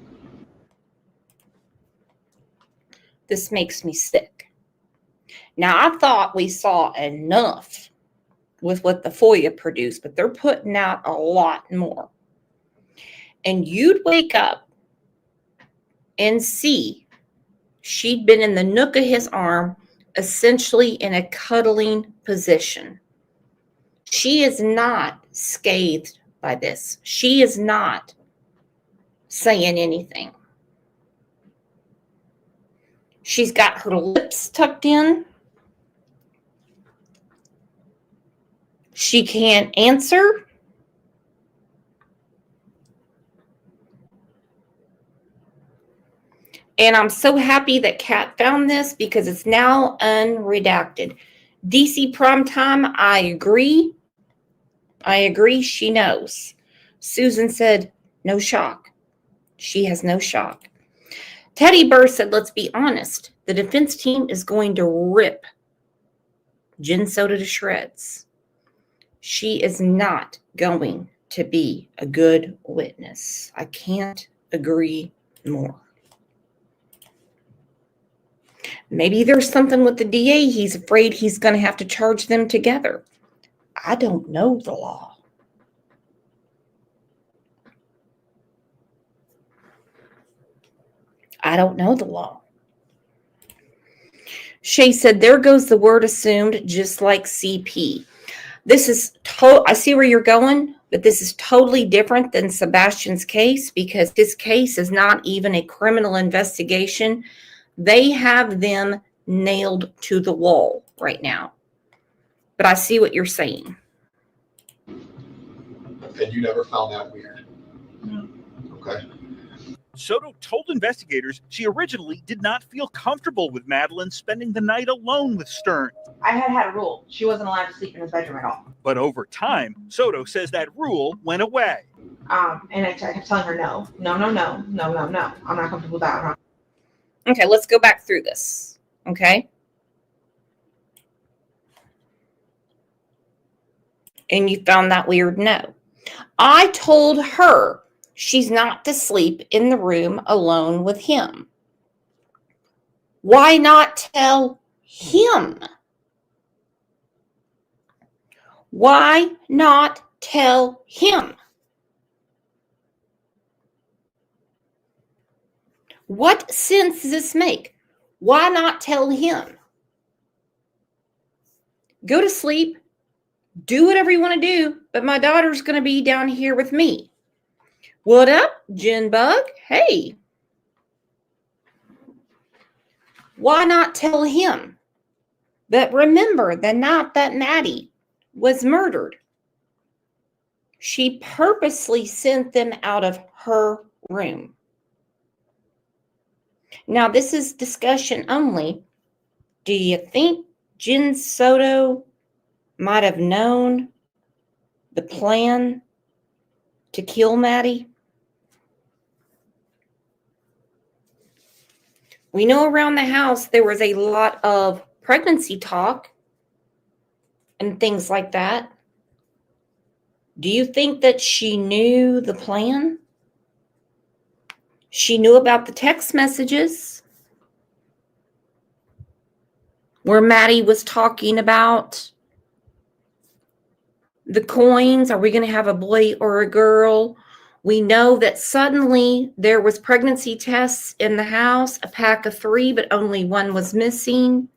This makes me sick. Now, I thought we saw enough with what the FOIA produced, but they're putting out a lot more. And you'd wake up and see she'd been in the nook of his arm, essentially in a cuddling position. She is not scathed by this. She is not saying anything. She's got her lips tucked in. She can't answer. And I'm so happy that Kat found this because it's now unredacted. DC Primetime, I agree. She knows. Susan said, no shock. She has no shock. Teddy Burr said, let's be honest. The defense team is going to rip Jen Soto to shreds. She is not going to be a good witness. I can't agree more. Maybe there's something with the DA. He's afraid he's going to have to charge them together. I don't know the law. I don't know the law. Shay said, there goes the word assumed, just like CP. This is, I see where you're going, but this is totally different than Sebastian's case because his case is not even a criminal investigation. They have them nailed to the wall right now. But I see what you're saying. And you never found that weird? No. Okay. Soto told investigators she originally did not feel comfortable with Madeline spending the night alone with Stearns. I had a rule. She wasn't allowed to sleep in his bedroom at all. But over time, Soto says that rule went away. And I kept telling her, no. I'm not comfortable with that. Okay, let's go back through this. Okay. And you found that weird? No. I told her she's not to sleep in the room alone with him. Why not tell him? Why not tell him? What sense does this make? Why not tell him? Go to sleep, do whatever you want to do, but my daughter's going to be down here with me. What up, Jen Bug? Hey. Why not tell him? But remember, the night that Maddie was murdered, she purposely sent them out of her room. Now, this is discussion only. Do you think Jen Soto might have known the plan to kill Maddie? We know around the house there was a lot of pregnancy talk and things like that. Do you think that she knew the plan? She knew about the text messages where Maddie was talking about the coins. Are we going to have a boy or a girl? We know that suddenly there was pregnancy tests in the house, a pack of 3, but only 1 was missing.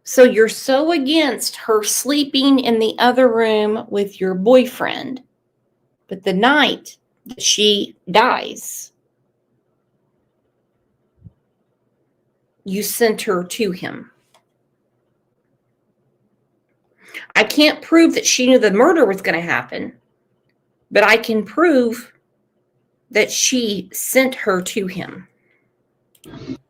So you're so against her sleeping in the other room with your boyfriend. But the night that she dies, you sent her to him. I can't prove that she knew the murder was going to happen, but I can prove that she sent her to him.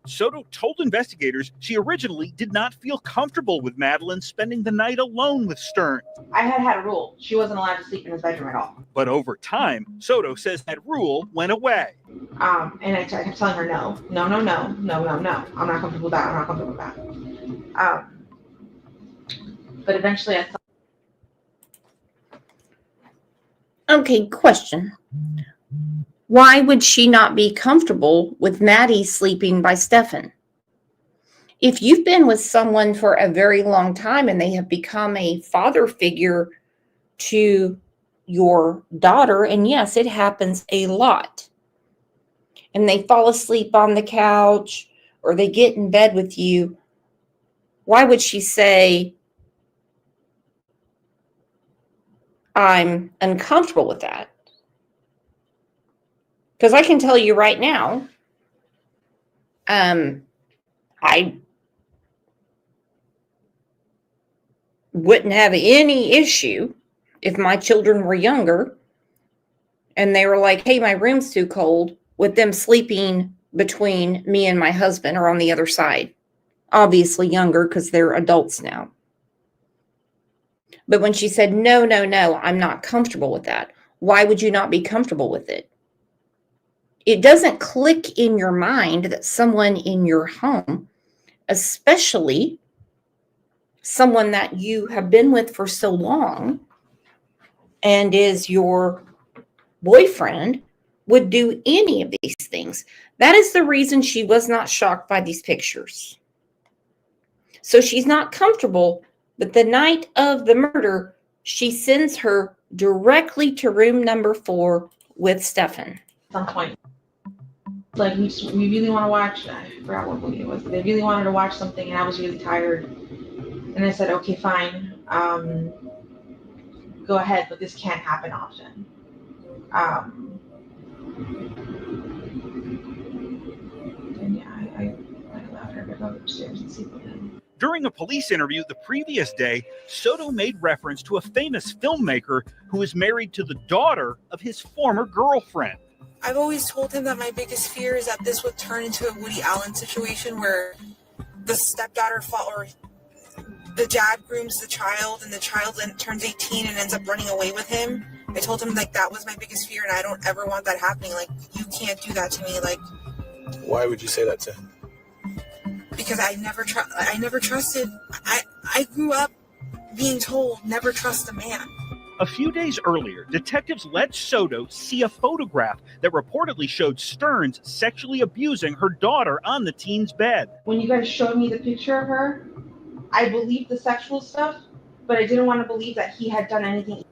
Soto told investigators she originally did not feel comfortable with Madeline spending the night alone with Stearns. I had a rule. She wasn't allowed to sleep in his bedroom at all. But over time, Soto says that rule went away. And I kept telling her, no. I'm not comfortable with that. But eventually I thought. Okay, question. Why would she not be comfortable with Maddie sleeping by Stefan? If you've been with someone for a very long time and they have become a father figure to your daughter, and yes, it happens a lot, and they fall asleep on the couch or they get in bed with you, why would she say, I'm uncomfortable with that? Because I can tell you right now, I wouldn't have any issue if my children were younger and they were like, hey, my room's too cold, with them sleeping between me and my husband or on the other side. Obviously younger because they're adults now. But when she said, no, I'm not comfortable with that. Why would you not be comfortable with it? It doesn't click in your mind that someone in your home, especially someone that you have been with for so long and is your boyfriend, would do any of these things. That is the reason she was not shocked by these pictures. So she's not comfortable, but the night of the murder, she sends her directly to room number 4 with Stefan. At some point, like we really want to watch, I forgot what movie it was, but they really wanted to watch something and I was really tired. And I said, okay, fine, go ahead, but this can't happen often. And yeah, I allowed her to go upstairs and sleep with him. During a police interview the previous day, Soto made reference to a famous filmmaker who is married to the daughter of his former girlfriend. I've always told him that my biggest fear is that this would turn into a Woody Allen situation where the stepdaughter or the dad grooms the child and the child then turns 18 and ends up running away with him. I told him like that was my biggest fear and I don't ever want that happening. Like, you can't do that to me. Like, why would you say that to him? Because I never trusted. I grew up being told never trust a man. A few days earlier, detectives let Soto see a photograph that reportedly showed Stearns sexually abusing her daughter on the teen's bed. When you guys showed me the picture of her, I believed the sexual stuff, but I didn't want to believe that he had done anything.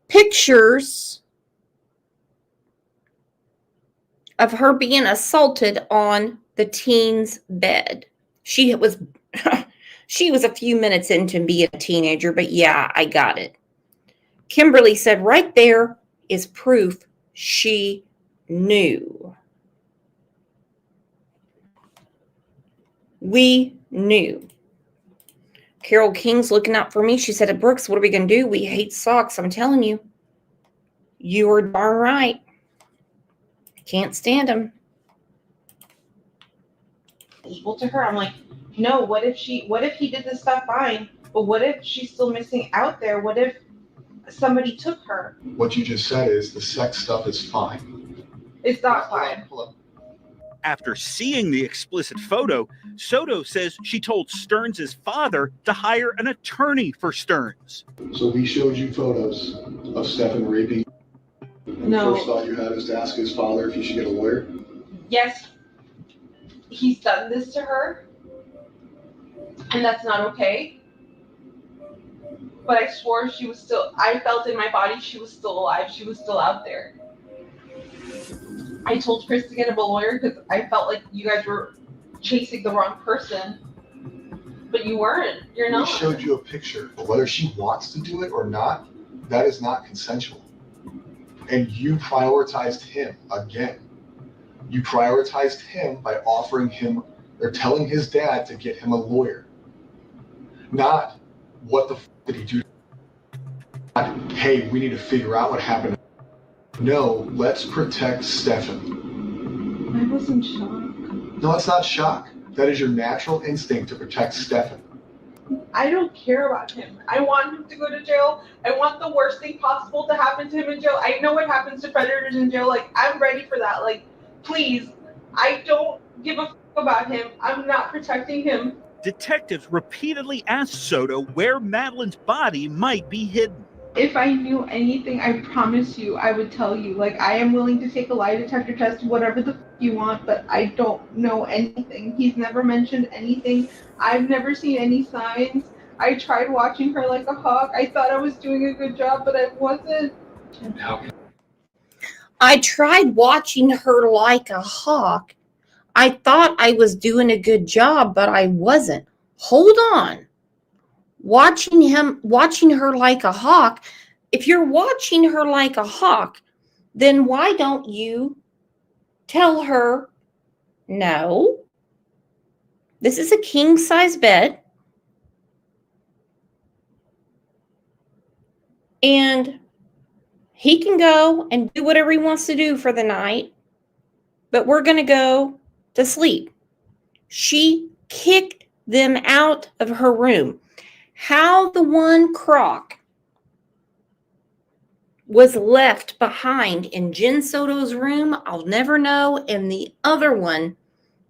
Pictures of her being assaulted on the teen's bed. She was a few minutes into being a teenager, but yeah, I got it. Kimberly said right there is proof she knew. We knew. Carol King's looking out for me. She said, Brooks, what are we going to do? We hate socks. I'm telling you. You are darn right. Can't stand them. Equal to her. I'm like, no, what if he did this stuff fine, but what if she's still missing out there? What if somebody took her? What you just said is the sex stuff is fine. It's not fine. After seeing the explicit photo, Soto says she told Stearns' father to hire an attorney for Stearns. So he showed you photos of Stefan raping. And No. the first thought you had is to ask his father if he should get a lawyer? Yes, he's done this to her, and that's not okay. But I swore I felt in my body she was still alive. She was still out there. I told Chris to get him a lawyer because I felt like you guys were chasing the wrong person. But you weren't. You're not. We showed you a picture. Whether she wants to do it or not, that is not consensual. And you prioritized him again. You prioritized him by offering him or telling his dad to get him a lawyer. Not what the f did he do? Not, hey, we need to figure out what happened. No, let's protect Stefan. I was in shock. No, it's not shock. That is your natural instinct to protect Stefan. I don't care about him. I want him to go to jail. I want the worst thing possible to happen to him in jail. I know what happens to predators in jail. Like, I'm ready for that. Like, please, I don't give a f about him. I'm not protecting him. Detectives repeatedly asked Soto where Madeline's body might be hidden. If I knew anything, I promise you, I would tell you. Like, I am willing to take a lie detector test, whatever the f you want, but I don't know anything. He's never mentioned anything. I've never seen any signs. I tried watching her like a hawk. I thought I was doing a good job, but I wasn't. I tried watching her like a hawk. I thought I was doing a good job, but I wasn't. Hold on. Watching her like a hawk. If you're watching her like a hawk, then why don't you tell her, no, this is a king size bed. And he can go and do whatever he wants to do for the night, but we're going to go to sleep. She kicked them out of her room. How the one crock was left behind in Jen Soto's room, I'll never know, and the other one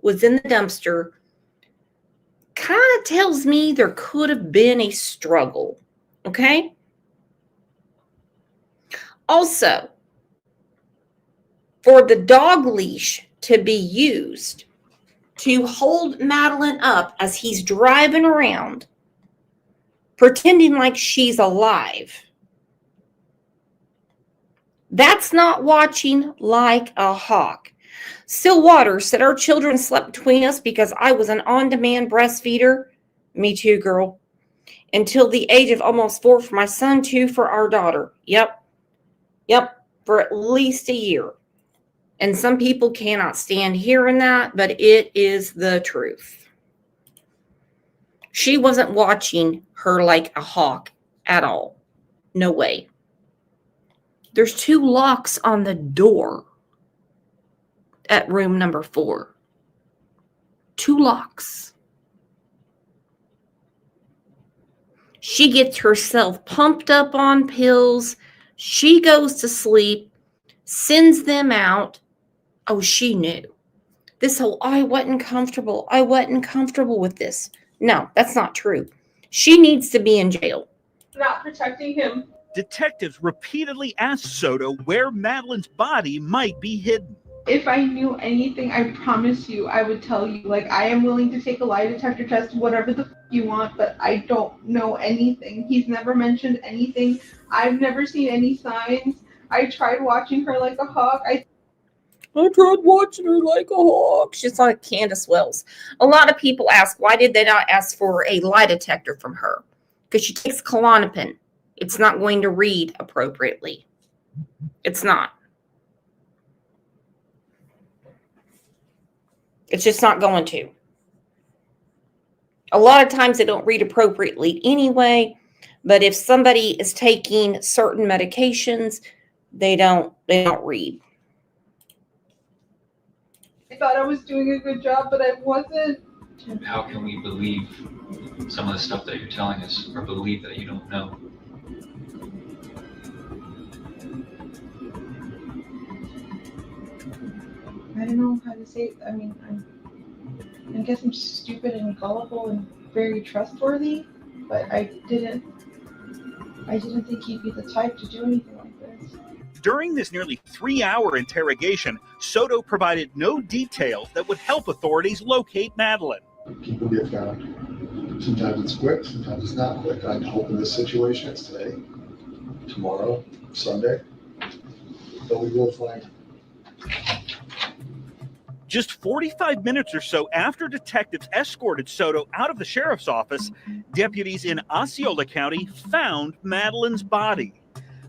was in the dumpster, kind of tells me there could have been a struggle, okay? Also, for the dog leash to be used to hold Madeline up as he's driving around, pretending like she's alive, that's not watching like a hawk. Still Waters said our children slept between us because I was an on-demand breastfeeder. Me too, girl. Until the age of almost 4 for my son, 2 for our daughter. Yep. For at least a year. And some people cannot stand hearing that, but it is the truth. She wasn't watching her like a hawk at all. No way. There's 2 locks on the door at room number 4. 2 locks. She gets herself pumped up on pills. She goes to sleep, sends them out. Oh, she knew. This whole, I wasn't comfortable with this. No, that's not true. She needs to be in jail. Not protecting him. Detectives repeatedly asked Soto where Madeline's body might be hidden. If I knew anything, I promise you, I would tell you. Like, I am willing to take a lie detector test, whatever the you want, but I don't know anything. He's never mentioned anything. I've never seen any signs. I tried watching her like a hawk. I tried watching her like a hawk. She's like Candace Wells. A lot of people ask, why did they not ask for a lie detector from her? Because she takes Klonopin. It's not going to read appropriately. It's not. It's just not going to. A lot of times they don't read appropriately anyway, but if somebody is taking certain medications, they don't read. I thought I was doing a good job, but I wasn't. How can we believe some of the stuff that you're telling us or believe that you don't know? I don't know how to say it. I mean, I guess I'm stupid and gullible and very trustworthy, but I didn't think he'd be the type to do anything like this. During this nearly 3-hour interrogation, Soto provided no details that would help authorities locate Madeline. People get found. Sometimes it's quick, sometimes it's not quick. I'd hope in this situation it's today, tomorrow, Sunday, but we will find. Just 45 minutes or so after detectives escorted Soto out of the sheriff's office, deputies in Osceola County found Madeline's body.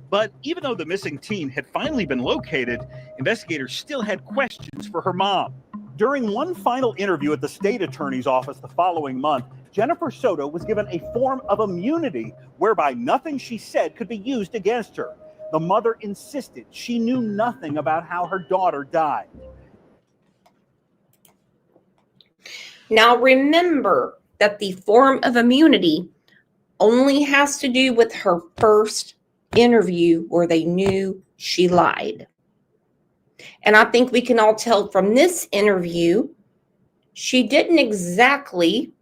But even though the missing teen had finally been located, investigators still had questions for her mom. During one final interview at the state attorney's office the following month, Jennifer Soto was given a form of immunity whereby nothing she said could be used against her. The mother insisted she knew nothing about how her daughter died. Now remember that the form of immunity only has to do with her first interview where they knew she lied. And I think we can all tell from this interview, she didn't exactly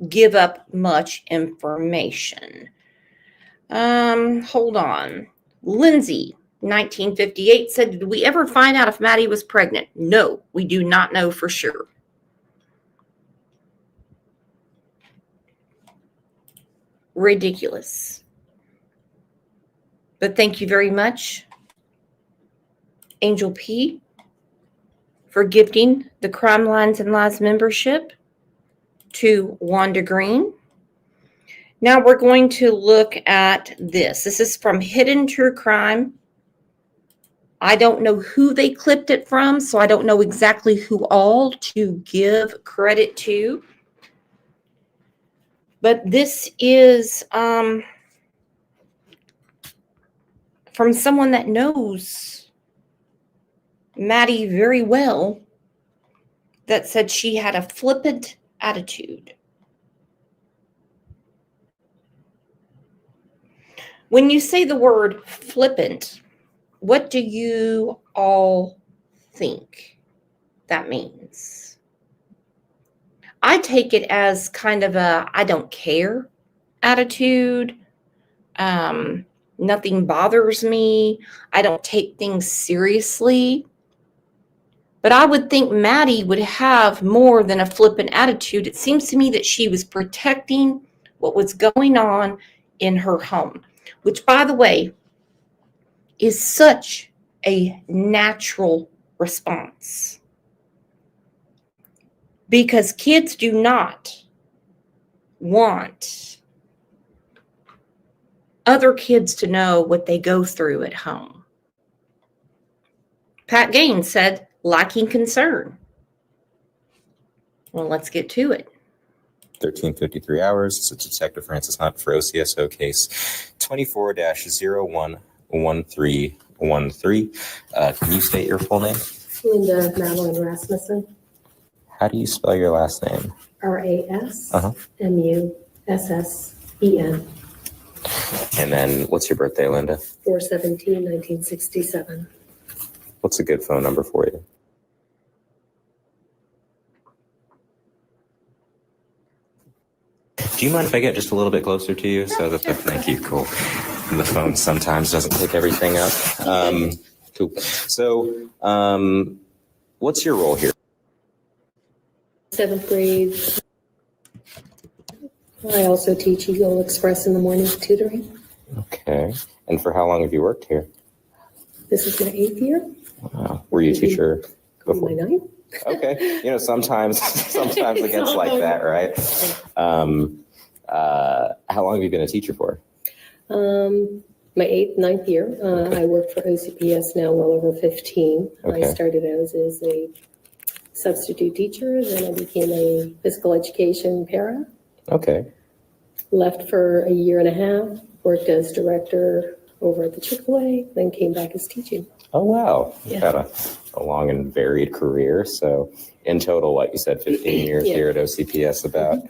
give up much information. Hold on. Lindsay, 1958, said, did we ever find out if Maddie was pregnant? No, we do not know for sure. Ridiculous. But thank you very much, Angel P, for gifting the Crime Lines and Lies membership to Wanda Green. Now we're going to look at this. This is from Hidden True Crime. I don't know who they clipped it from, so I don't know exactly who all to give credit to. But this is from someone that knows Maddie very well, that said she had a flippant attitude. When you say the word flippant, what do you all think that means? I take it as kind of a I don't care attitude. Nothing bothers me. I don't take things seriously. But I would think Maddie would have more than a flippant attitude. It seems to me that she was protecting what was going on in her home, which, by the way, is such a natural response. Because kids do not want other kids to know what they go through at home. Pat Gaines said, lacking concern. Well, let's get to it. 1353 hours. It's Detective Francis Hunt for OCSO case 24-011313. Can you state your full name? Linda Madeline Rasmussen. How do you spell your last name? Rasmussen. And then what's your birthday, Linda? 4/17/1967. What's a good phone number for you? Do you mind if I get just a little bit closer to you? So that thank you. Cool. The phone sometimes doesn't pick everything up. Cool. So, what's your role here? 7th grade. I also teach Eagle Express in the morning tutoring. Okay. And for how long have you worked here? This is my 8th year. Wow. Were you a teacher before? My 9th. Okay. You know, sometimes it gets like that, right? How long have you been a teacher for? My 8th, 9th year. I work for OCPS now well over 15. Okay. I started out as a substitute teacher, then I became a physical education para. Okay. Left for a year and a half, worked as director over at the Chick-fil-A, then came back as teaching. Oh, wow. Yeah. You've had a long and varied career. So in total, what you said, 15 years Yeah. here at OCPS about.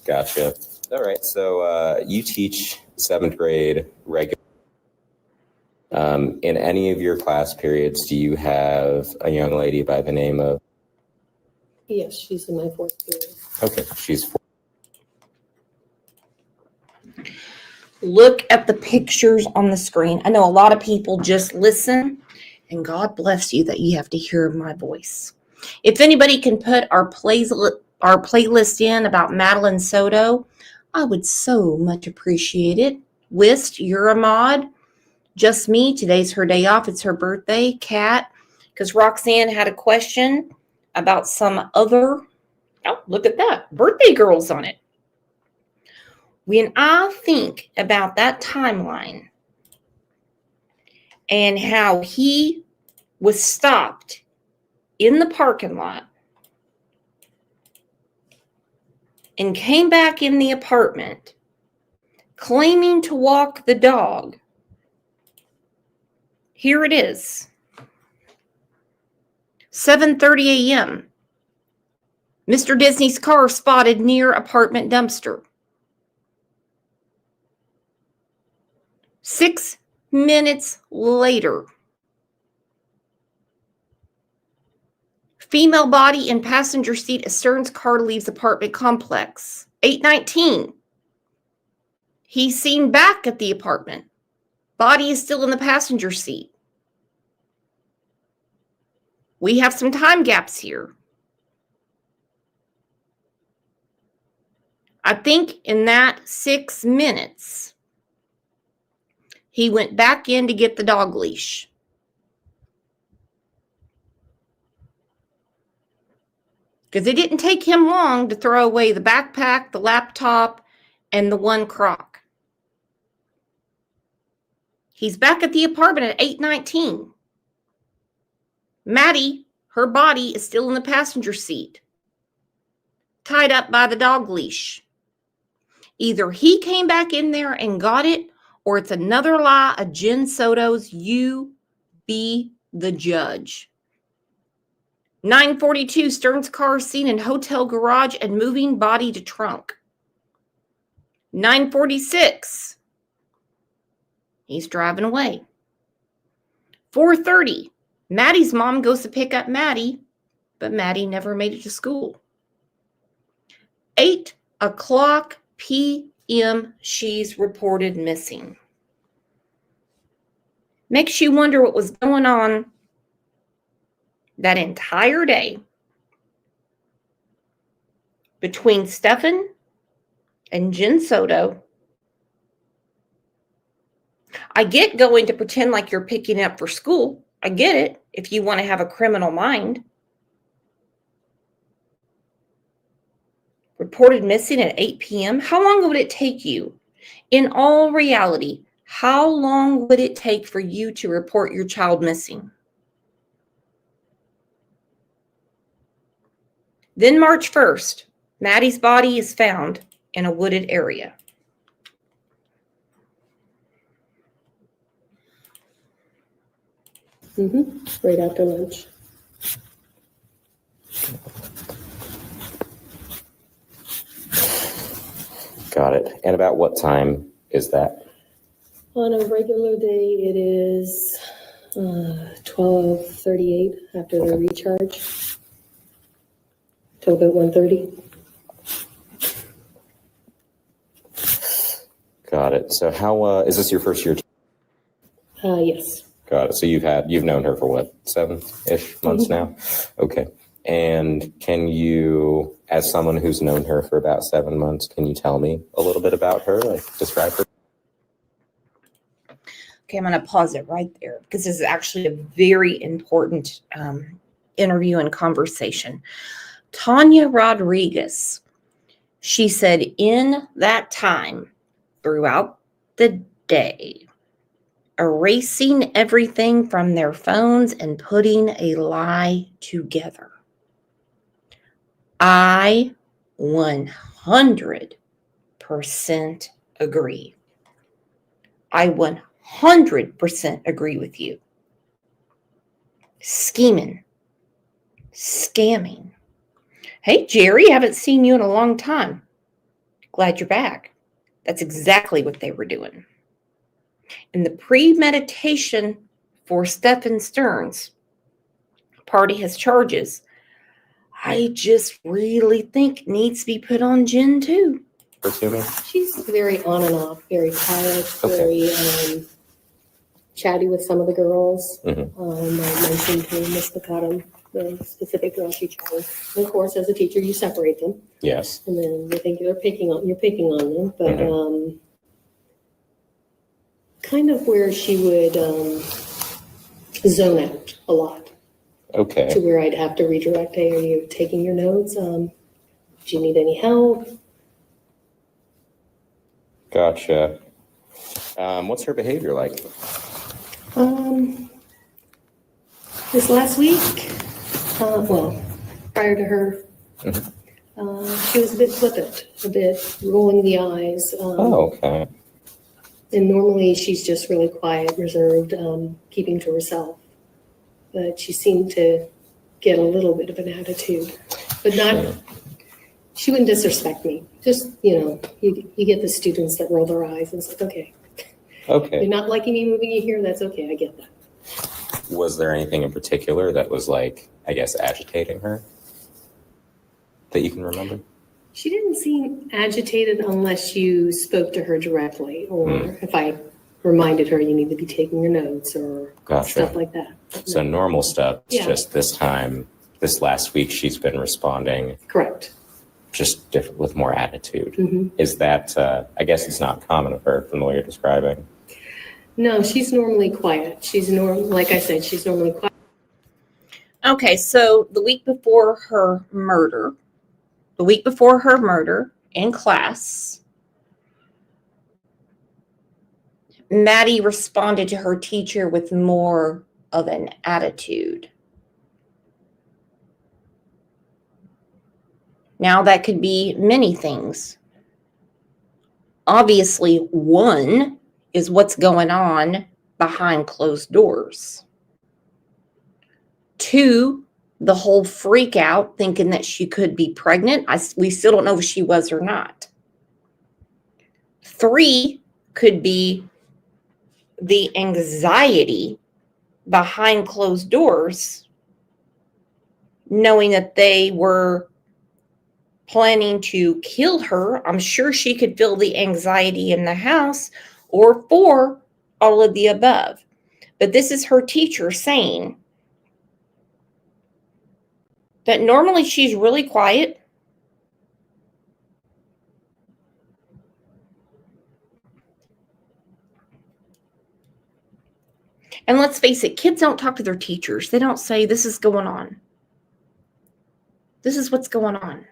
Gotcha. All right. So you teach 7th grade regular. In any of your class periods, do you have a young lady by the name of? Yes, she's in my 4th period. Okay. She's 4. Look at the pictures on the screen. I know a lot of people just listen, and God bless you that you have to hear my voice. If anybody can put our playlist in about Madeline Soto, I would so much appreciate it. Wist, you're a mod. Just me. Today's her day off. It's her birthday. Kat, because Roxanne had a question about some other. Oh, look at that. Birthday girls on it. When I think about that timeline and how he was stopped in the parking lot and came back in the apartment claiming to walk the dog, here it is. 7:30 a.m. Mr. Disney's car spotted near apartment dumpster. 6 minutes later, female body in passenger seat of Stern's car leaves apartment complex. 8:19. He's seen back at the apartment. Body is still in the passenger seat. We have some time gaps here. I think in that 6 minutes, he went back in to get the dog leash. Because it didn't take him long to throw away the backpack, the laptop, and the one Croc. He's back at the apartment at 8:19. Maddie, her body is still in the passenger seat, tied up by the dog leash. Either he came back in there and got it, or it's another lie of Jen Soto's. You be the judge. 9:42, Stern's car seen in hotel garage and moving body to trunk. 9:46, he's driving away. 4:30, Maddie's mom goes to pick up Maddie, but Maddie never made it to school. 8:00 p.m., she's reported missing. Makes you wonder what was going on that entire day between Stefan and Jen Soto. I get going to pretend like you're picking up for school. I get it if you want to have a criminal mind. Reported missing at 8 p.m. How long would it take you? In all reality, how long would it take for you to report your child missing? Then March 1st, Maddie's body is found in a wooded area. Right after lunch. Got it. And about what time is that? On a regular day, it is 12:38 after the recharge till about 1:30. Got it. So how is this your first year? Yes. Got it. So you've known her for what, 7-ish months now? Okay. And can you, as someone who's known her for about 7 months, can you tell me a little bit about her, like describe her? Okay, I'm going to pause it right there because this is actually a very important interview and conversation. Tanya Rodriguez, she said in that time, throughout the day, erasing everything from their phones and putting a lie together. I 100% agree. I 100% agree with you. Scheming, scamming. Hey, Jerry, haven't seen you in a long time. Glad you're back. That's exactly what they were doing. And the premeditation for Stephen Stearns, party has charges, I just really think needs to be put on Jen too. She's very on and off, very quiet, very chatty with some of the girls. I mentioned to Miss McAdam, the specific girl she chose. And of course, as a teacher, you separate them. Yes. And then you think you're picking on them, but kind of where she would zone out a lot. Okay. To where I'd have to redirect, hey, are you taking your notes? Do you need any help? Gotcha. What's her behavior like? This last week, prior to her, she was a bit flippant, a bit rolling the eyes. Okay. And normally she's just really quiet, reserved, keeping to herself. But she seemed to get a little bit of an attitude, but not, she wouldn't disrespect me. Just, you get the students that roll their eyes and it's like, okay. Okay. You're not liking me moving you here, that's okay, I get that. Was there anything in particular that was like, I guess, agitating her that you can remember? She didn't seem agitated unless you spoke to her directly, or if I reminded her you need to be taking your notes or stuff like that. So normal stuff. It's Yeah. just this last week, she's been responding. Correct. Just different with more attitude. Mm-hmm. Is that, I guess it's not common of her from what you're describing. No, she's normally quiet. Like I said, she's normally quiet. Okay, so the week before her murder in class, Maddie responded to her teacher with more of an attitude. Now, that could be many things. Obviously, one is what's going on behind closed doors. 2, the whole freak out thinking that she could be pregnant. We still don't know if she was or not. 3 could be the anxiety behind closed doors, knowing that they were planning to kill her. I'm sure she could feel the anxiety in the house, or 4, all of the above. But this is her teacher saying that normally she's really quiet. And let's face it, kids don't talk to their teachers. They don't say, this is going on. This is what's going on.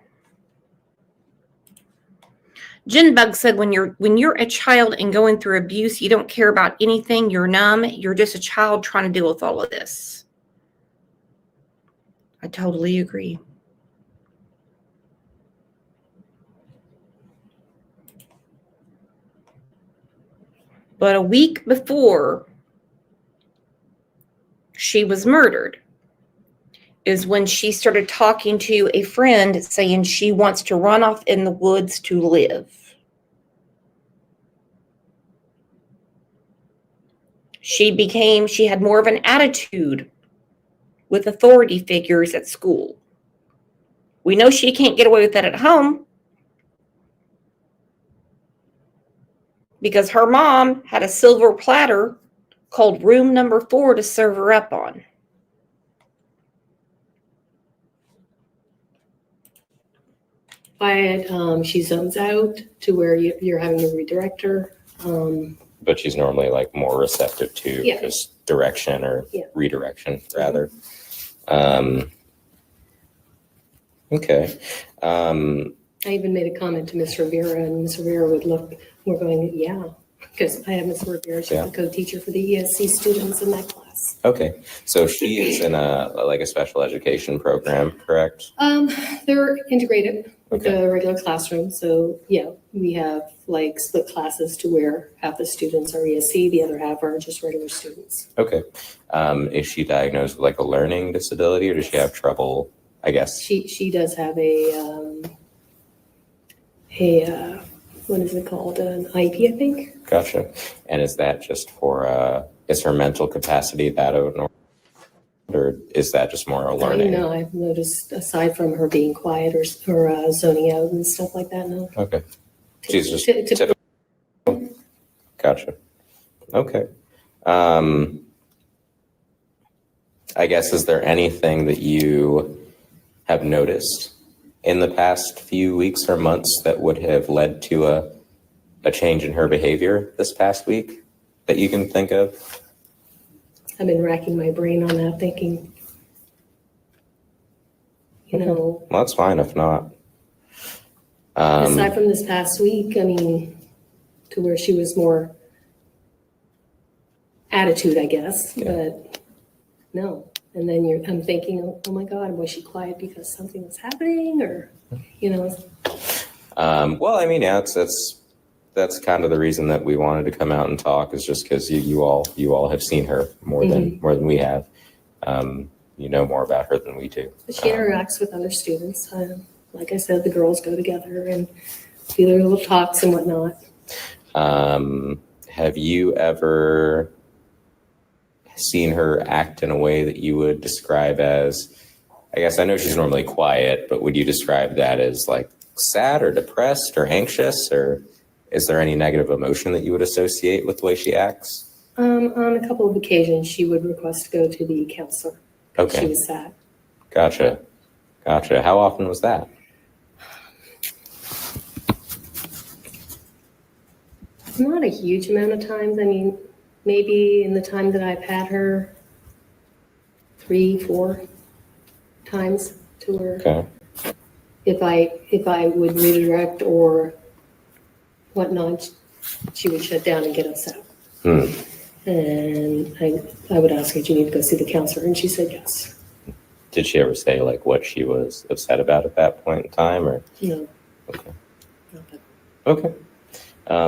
Jen Bug said, when you're a child and going through abuse, you don't care about anything. You're numb. You're just a child trying to deal with all of this. I totally agree. But a week before she was murdered is when she started talking to a friend saying she wants to run off in the woods to live. She had more of an attitude with authority figures at school. We know she can't get away with that at home because her mom had a silver platter called room number 4 to serve her up on. But she zones out to where you're having to redirect her. But she's normally like more receptive to Yeah. just direction or Yeah. redirection rather. Okay. I even made a comment to Miss Rivera, and Miss Rivera would look, we're going, yeah, because I have Miss Rivera, she's the co-teacher for the ESC students in that class. Okay. So she is in a special education program, correct? They're integrated with the regular classroom. So yeah, we have like split classes to where half the students are ESC, the other half are just regular students. Okay. Is she diagnosed with like a learning disability or does she have trouble, I guess? She does have what is it called? An IEP, I think. Gotcha. And is that just for, is her mental capacity that of normal? Or is that just more a learning? No, I've noticed aside from her being quiet or zoning out and stuff like that, no. Okay. She's just typical. Gotcha. Okay. I guess, is there anything that you have noticed in the past few weeks or months that would have led to a change in her behavior this past week that you can think of? I've been racking my brain on that, thinking, Well, that's fine if not. aside from this past week, I mean, to where she was more attitude, I guess, but no. And then I'm thinking, oh my God, was she quiet because something was happening, or, Well, I mean, yeah, that's kind of the reason that we wanted to come out and talk, is just because you all have seen her more than we have. You know more about her than we do. But she interacts with other students. Like I said, the girls go together and do their little talks and whatnot. Have you ever seen her act in a way that you would describe as, I guess I know she's normally quiet, but would you describe that as like sad or depressed or anxious, or is there any negative emotion that you would associate with the way she acts? On a couple of occasions, she would request to go to the counselor. Okay. She was sad. Gotcha. How often was that? Not a huge amount of times. I mean, maybe in the time that I've had her, 3-4 times to where if I would redirect or whatnot, she would shut down and get upset. And I would ask her, do you need to go see the counselor? And she said yes. Did she ever say like what she was upset about at that point in time, or? No. Okay.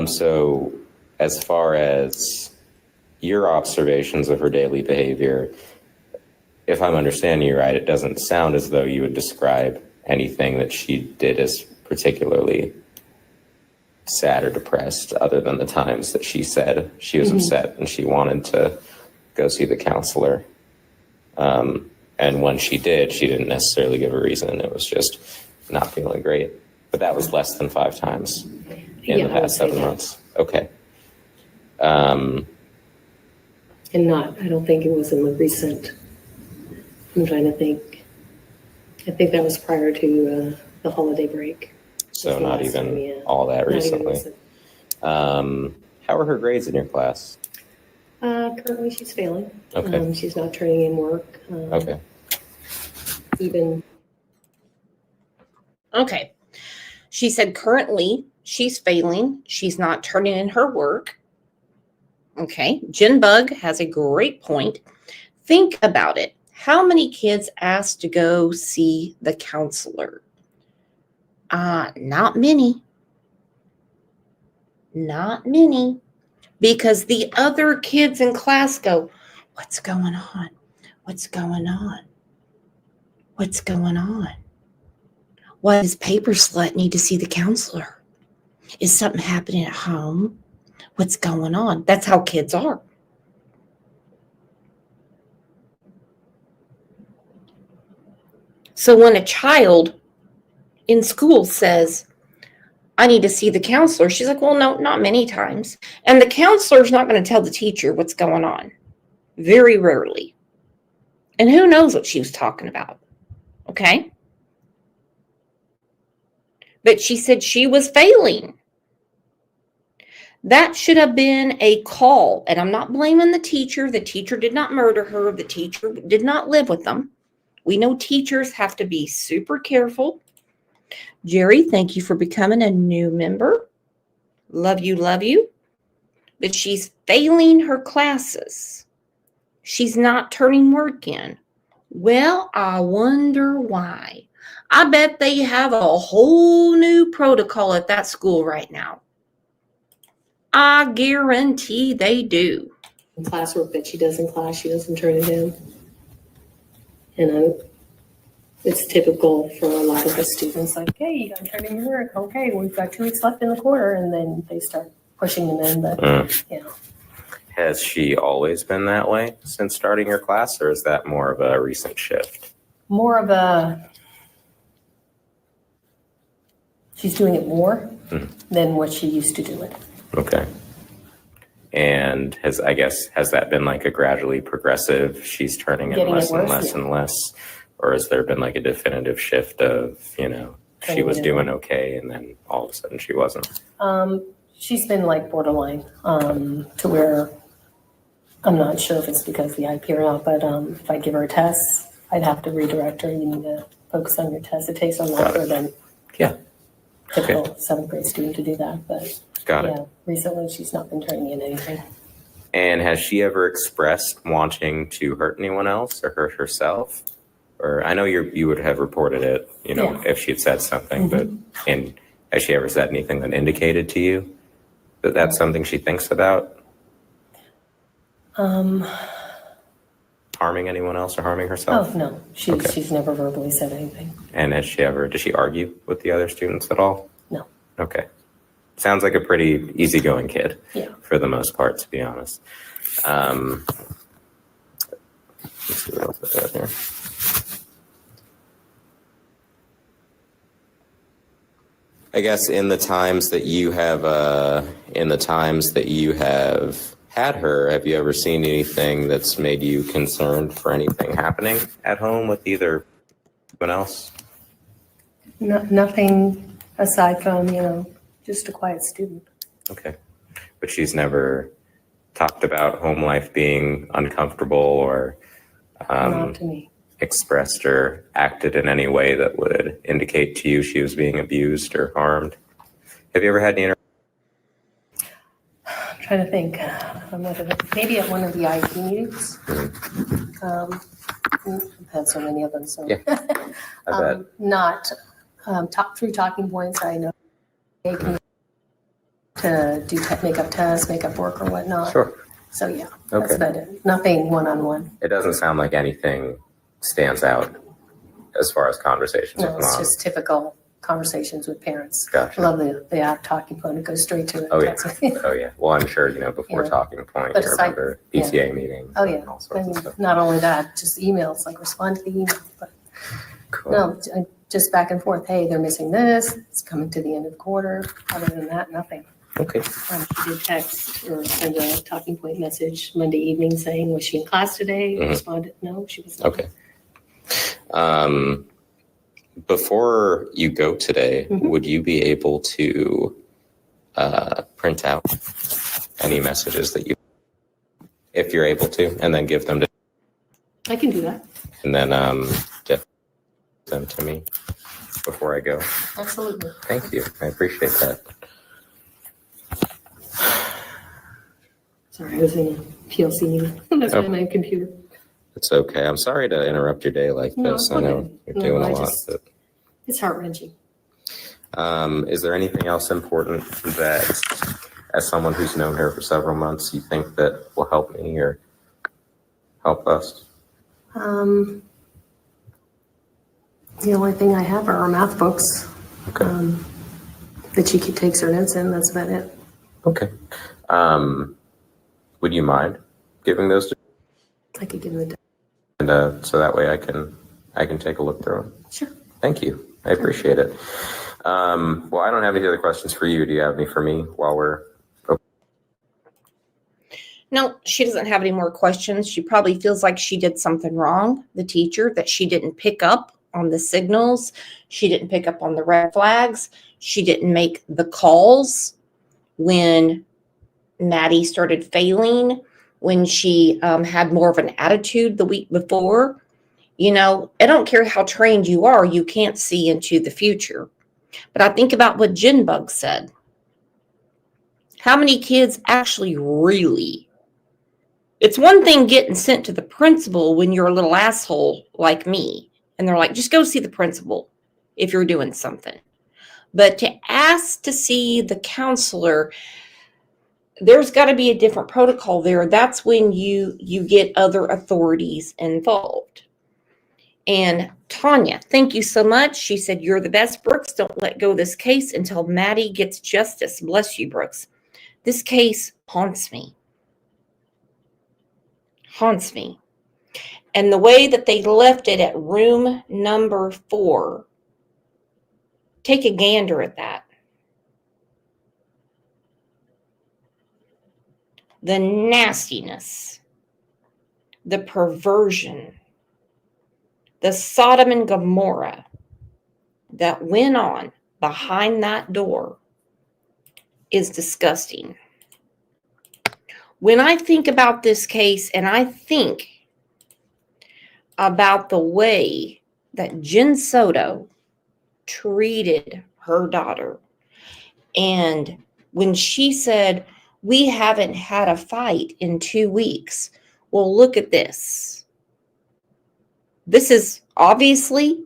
So as far as your observations of her daily behavior, if I'm understanding you right, it doesn't sound as though you would describe anything that she did as particularly sad or depressed, other than the times that she said she was upset and she wanted to go see the counselor. And when she did, she didn't necessarily give a reason. It was just not feeling great. But that was less than 5 times in the past 7 months. Okay. And I don't think it was in the recent, I'm trying to think. I think that was prior to the holiday break. So not even all that recently. How are her grades in your class? Currently she's failing. Okay. She's not turning in work. Okay. Okay. She said currently she's failing. She's not turning in her work. Okay. Jinbug has a great point. Think about it. How many kids asked to go see the counselor? Not many. Not many. because the other kids in class go, what's going on? What's going on? What's going on? Why does Paper Slut need to see the counselor? Is something happening at home? What's going on? That's how kids are. So when a child in school says, I need to see the counselor, she's like, well, no, not many times. And the counselor's not going to tell the teacher what's going on. Very rarely. And who knows what she was talking about? Okay. But she said she was failing. That should have been a call. And I'm not blaming the teacher. The teacher did not murder her. The teacher did not live with them. We know teachers have to be super careful. Jerry, thank you for becoming a new member. Love you, love you. But she's failing her classes. She's not turning work in. Well, I wonder why. I bet they have a whole new protocol at that school right now. I guarantee they do. Classwork that she does in class, she doesn't turn it in. And it's typical for a lot of the students, like, hey, you gotta turn in your work. Okay, we've got 2 weeks left in the quarter, and then they start pushing them in. But Has she always been that way since starting your class, or is that more of a recent shift? more of a, she's doing it more than what she used to do it. Okay. And has that been like a gradually progressive, she's turning in Getting less it and worse, less yeah. and less? Or has there been like a definitive shift of, she Turning was it doing in. okay and then all of a sudden she wasn't? She's been like borderline to where I'm not sure if it's because of the IP or not, but if I give her a test, I'd have to redirect her. You need to focus on your test. It takes her longer than typical 7th grade student to do that. But recently she's not been turning in anything. And has she ever expressed wanting to hurt anyone else or hurt herself? Or I know you would have reported it, if she had said something, but has she ever said anything that indicated to you that that's something she thinks about? Harming anyone else or harming herself? Oh, no. She's never verbally said anything. And does she argue with the other students at all? No. Okay. Sounds like a pretty easygoing kid. Yeah. For the most part, to be honest. Let's see what else I got here. I guess in the times that you have had her, have you ever seen anything that's made you concerned for anything happening at home with either anyone else? Nothing aside from, just a quiet student. Okay. But she's never talked about home life being uncomfortable or Not to me. expressed or acted in any way that would indicate to you she was being abused or harmed? Have you ever had any I'm trying to think. Maybe at one of the IP meetings. I've had so many of them, so. Yeah, I bet. Not through talking points. I know they can to do makeup tests, makeup work or whatnot. Sure. So yeah, Okay. that's about it. Nothing one-on-one. It doesn't sound like anything stands out as far as conversations No, with it's mom. just typical conversations with parents. Gotcha. I love the app talking point. It goes straight to it. Oh yeah. That's it. Oh yeah. Well, I'm sure before Yeah. talking point, But you aside- remember yeah. PTA meetings. Oh and yeah. all sorts of stuff. Not only that, just emails, like respond to the email. But Cool. no, just back and forth. Hey, they're missing this. It's coming to the end of the quarter. Other than that, nothing. Okay. She did text or send a talking point message Monday evening saying, was she in class today? I Mhm. responded, no, she was not. Okay. Before you go today, would you be able to print out any messages that if you're able to, and then give them to, I can do that. and then give them to me before I go? Absolutely. Thank you. I appreciate that. Sorry, I was in a PLC meeting. That's Oh. why my computer. It's okay. I'm sorry to interrupt your day like No, this. it's I know okay. you're No, doing I a lot. just- But, It's heart-wrenching. is there anything else important that as someone who's known her for several months, you think that will help me or help us? The only thing I have are our math books. Okay. That she takes her notes in. That's about it. Okay. Would you mind giving those to I could give them the. and so that way I can take a look through them? Sure. Thank you. I appreciate it. Well, I don't have any other questions for you. Do you have any for me while we're No, she doesn't have any more questions. She probably feels like she did something wrong, the teacher, that she didn't pick up on the signals. She didn't pick up on the red flags. She didn't make the calls when Maddie started failing, when she had more of an attitude the week before. You know, I don't care how trained you are, you can't see into the future. But I think about what Jinbug said. How many kids actually really? It's one thing getting sent to the principal when you're a little asshole like me. And they're like, just go see the principal if you're doing something. But to ask to see the counselor, there's got to be a different protocol there. That's when you get other authorities involved. And Tanya, thank you so much. She said, you're the best, Brooks. Don't let go of this case until Maddie gets justice. Bless you, Brooks. This case haunts me. Haunts me. And the way that they left it at room number 4, take a gander at that. The nastiness, the perversion, the Sodom and Gomorrah that went on behind that door is disgusting. When I think about this case and I think about the way that Jen Soto treated her daughter, and when she said, we haven't had a fight in 2 weeks. Well, look at this. This is obviously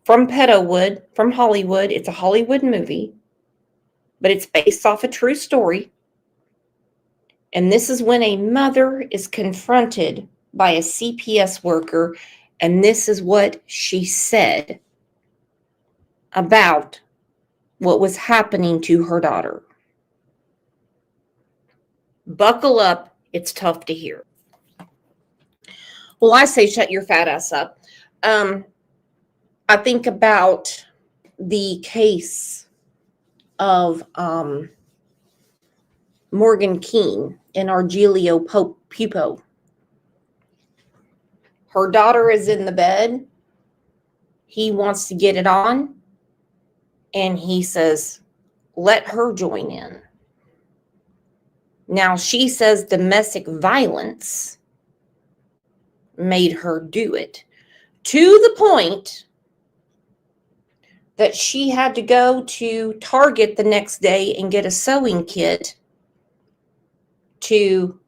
from Pedowood, from Hollywood. It's a Hollywood movie, but it's based off a true story. And this is when a mother is confronted by a CPS worker, and this is what she said about what was happening to her daughter. Buckle up. It's tough to hear. Well, I say shut your fat ass up. I think about the case of Morgan Keene and Argelio Pupo. Her daughter is in the bed. He wants to get it on. And he says, let her join in. Now, she says domestic violence made her do it, to the point that she had to go to Target the next day and get a sewing kit to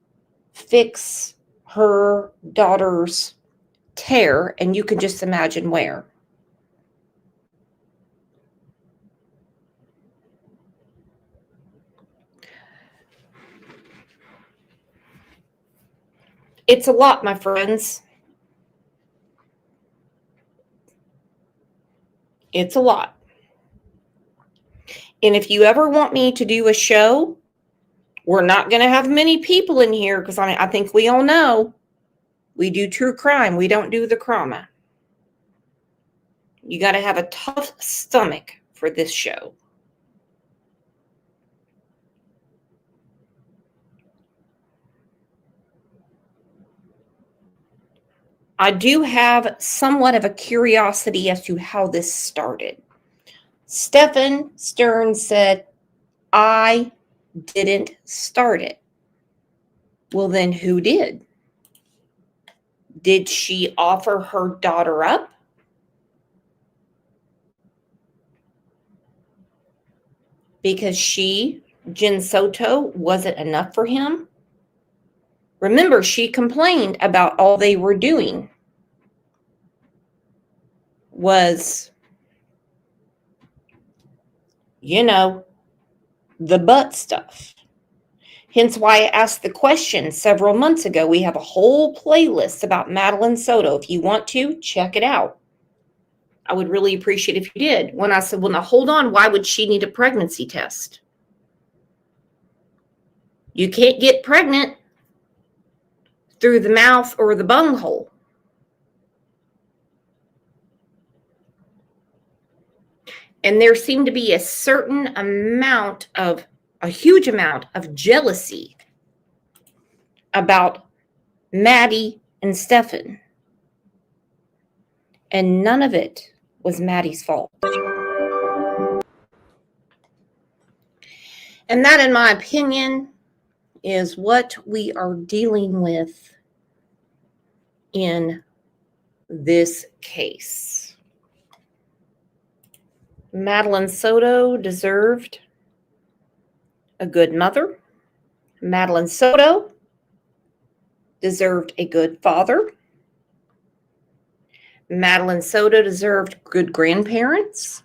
fix her daughter's tear, and you can just imagine where. It's a lot, my friends. It's a lot. And if you ever want me to do a show, we're not going to have many people in here because I think we all know we do true crime. We don't do the crime. You got to have a tough stomach for this show. I do have somewhat of a curiosity as to how this started. Stephen Stern said, I didn't start it. Well, then who did? Did she offer her daughter up? Because she, Jen Soto, wasn't enough for him? Remember, she complained about all they were doing was, the butt stuff. Hence why I asked the question several months ago. We have a whole playlist about Madeline Soto. If you want to, check it out. I would really appreciate if you did. When I said, well, now hold on, why would she need a pregnancy test? You can't get pregnant through the mouth or the bunghole. And there seemed to be a huge amount of jealousy about Maddie and Stefan. And none of it was Maddie's fault. And that, in my opinion, is what we are dealing with in this case. Madeline Soto deserved a good mother. Madeline Soto deserved a good father. Madeline Soto deserved good grandparents.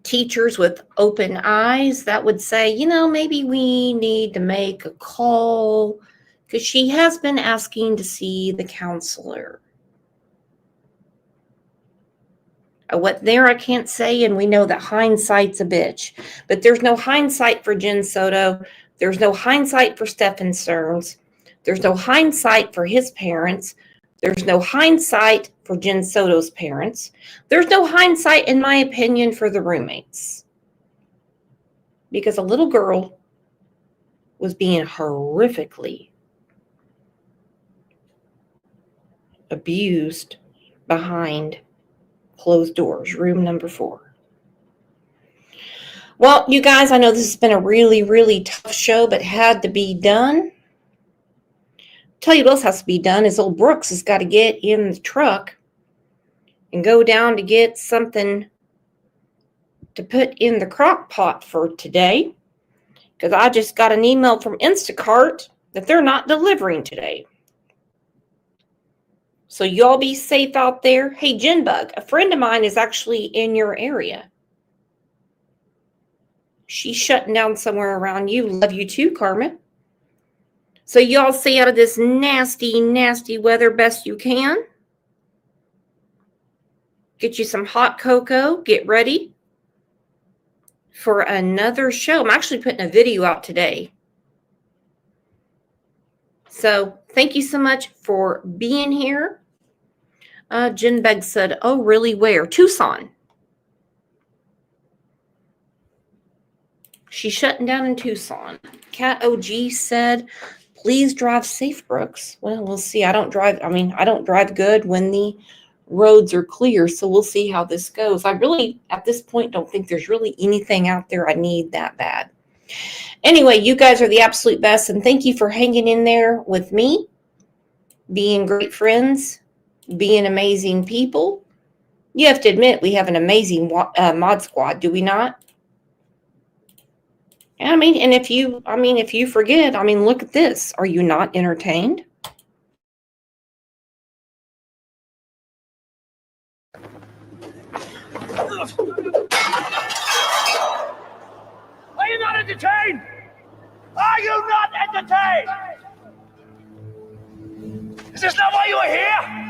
Teachers with open eyes that would say, you know, maybe we need to make a call because she has been asking to see the counselor. What there I can't say, and we know that hindsight's a bitch. But there's no hindsight for Jen Soto. There's no hindsight for Stefan Stearns. There's no hindsight for his parents. There's no hindsight for Jen Soto's parents. There's no hindsight, in my opinion, for the roommates. Because a little girl was being horrifically abused behind closed doors, room number 4. Well, you guys, I know this has been a really, really tough show, but had to be done. Tell you what else has to be done is old Brooks has got to get in the truck and go down to get something to put in the crock pot for today. Because I just got an email from Instacart that they're not delivering today. So y'all be safe out there. Hey, Jinbug, a friend of mine is actually in your area. She's shutting down somewhere around you. Love you too, Carmen. So y'all stay out of this nasty, nasty weather best you can. Get you some hot cocoa. Get ready for another show. I'm actually putting a video out today. So thank you so much for being here. Jinbeg said, oh, really? Where? Tucson. She's shutting down in Tucson. Cat OG said, please drive safe, Brooks. Well, we'll see. I don't drive good when the roads are clear. So we'll see how this goes. I really, at this point, don't think there's really anything out there I need that bad. Anyway, you guys are the absolute best. And thank you for hanging in there with me, being great friends, being amazing people. You have to admit, we have an amazing mod squad, do we not? And if you forget, look at this. Are you not entertained? Are you not entertained? Are you not entertained? Is this not why you are here?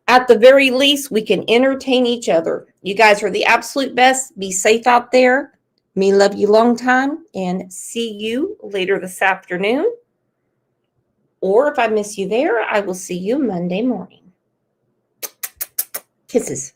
At the very least, we can entertain each other. You guys are the absolute best. Be safe out there. Me love you long time, and see you later this afternoon. Or if I miss you there, I will see you Monday morning. Kisses.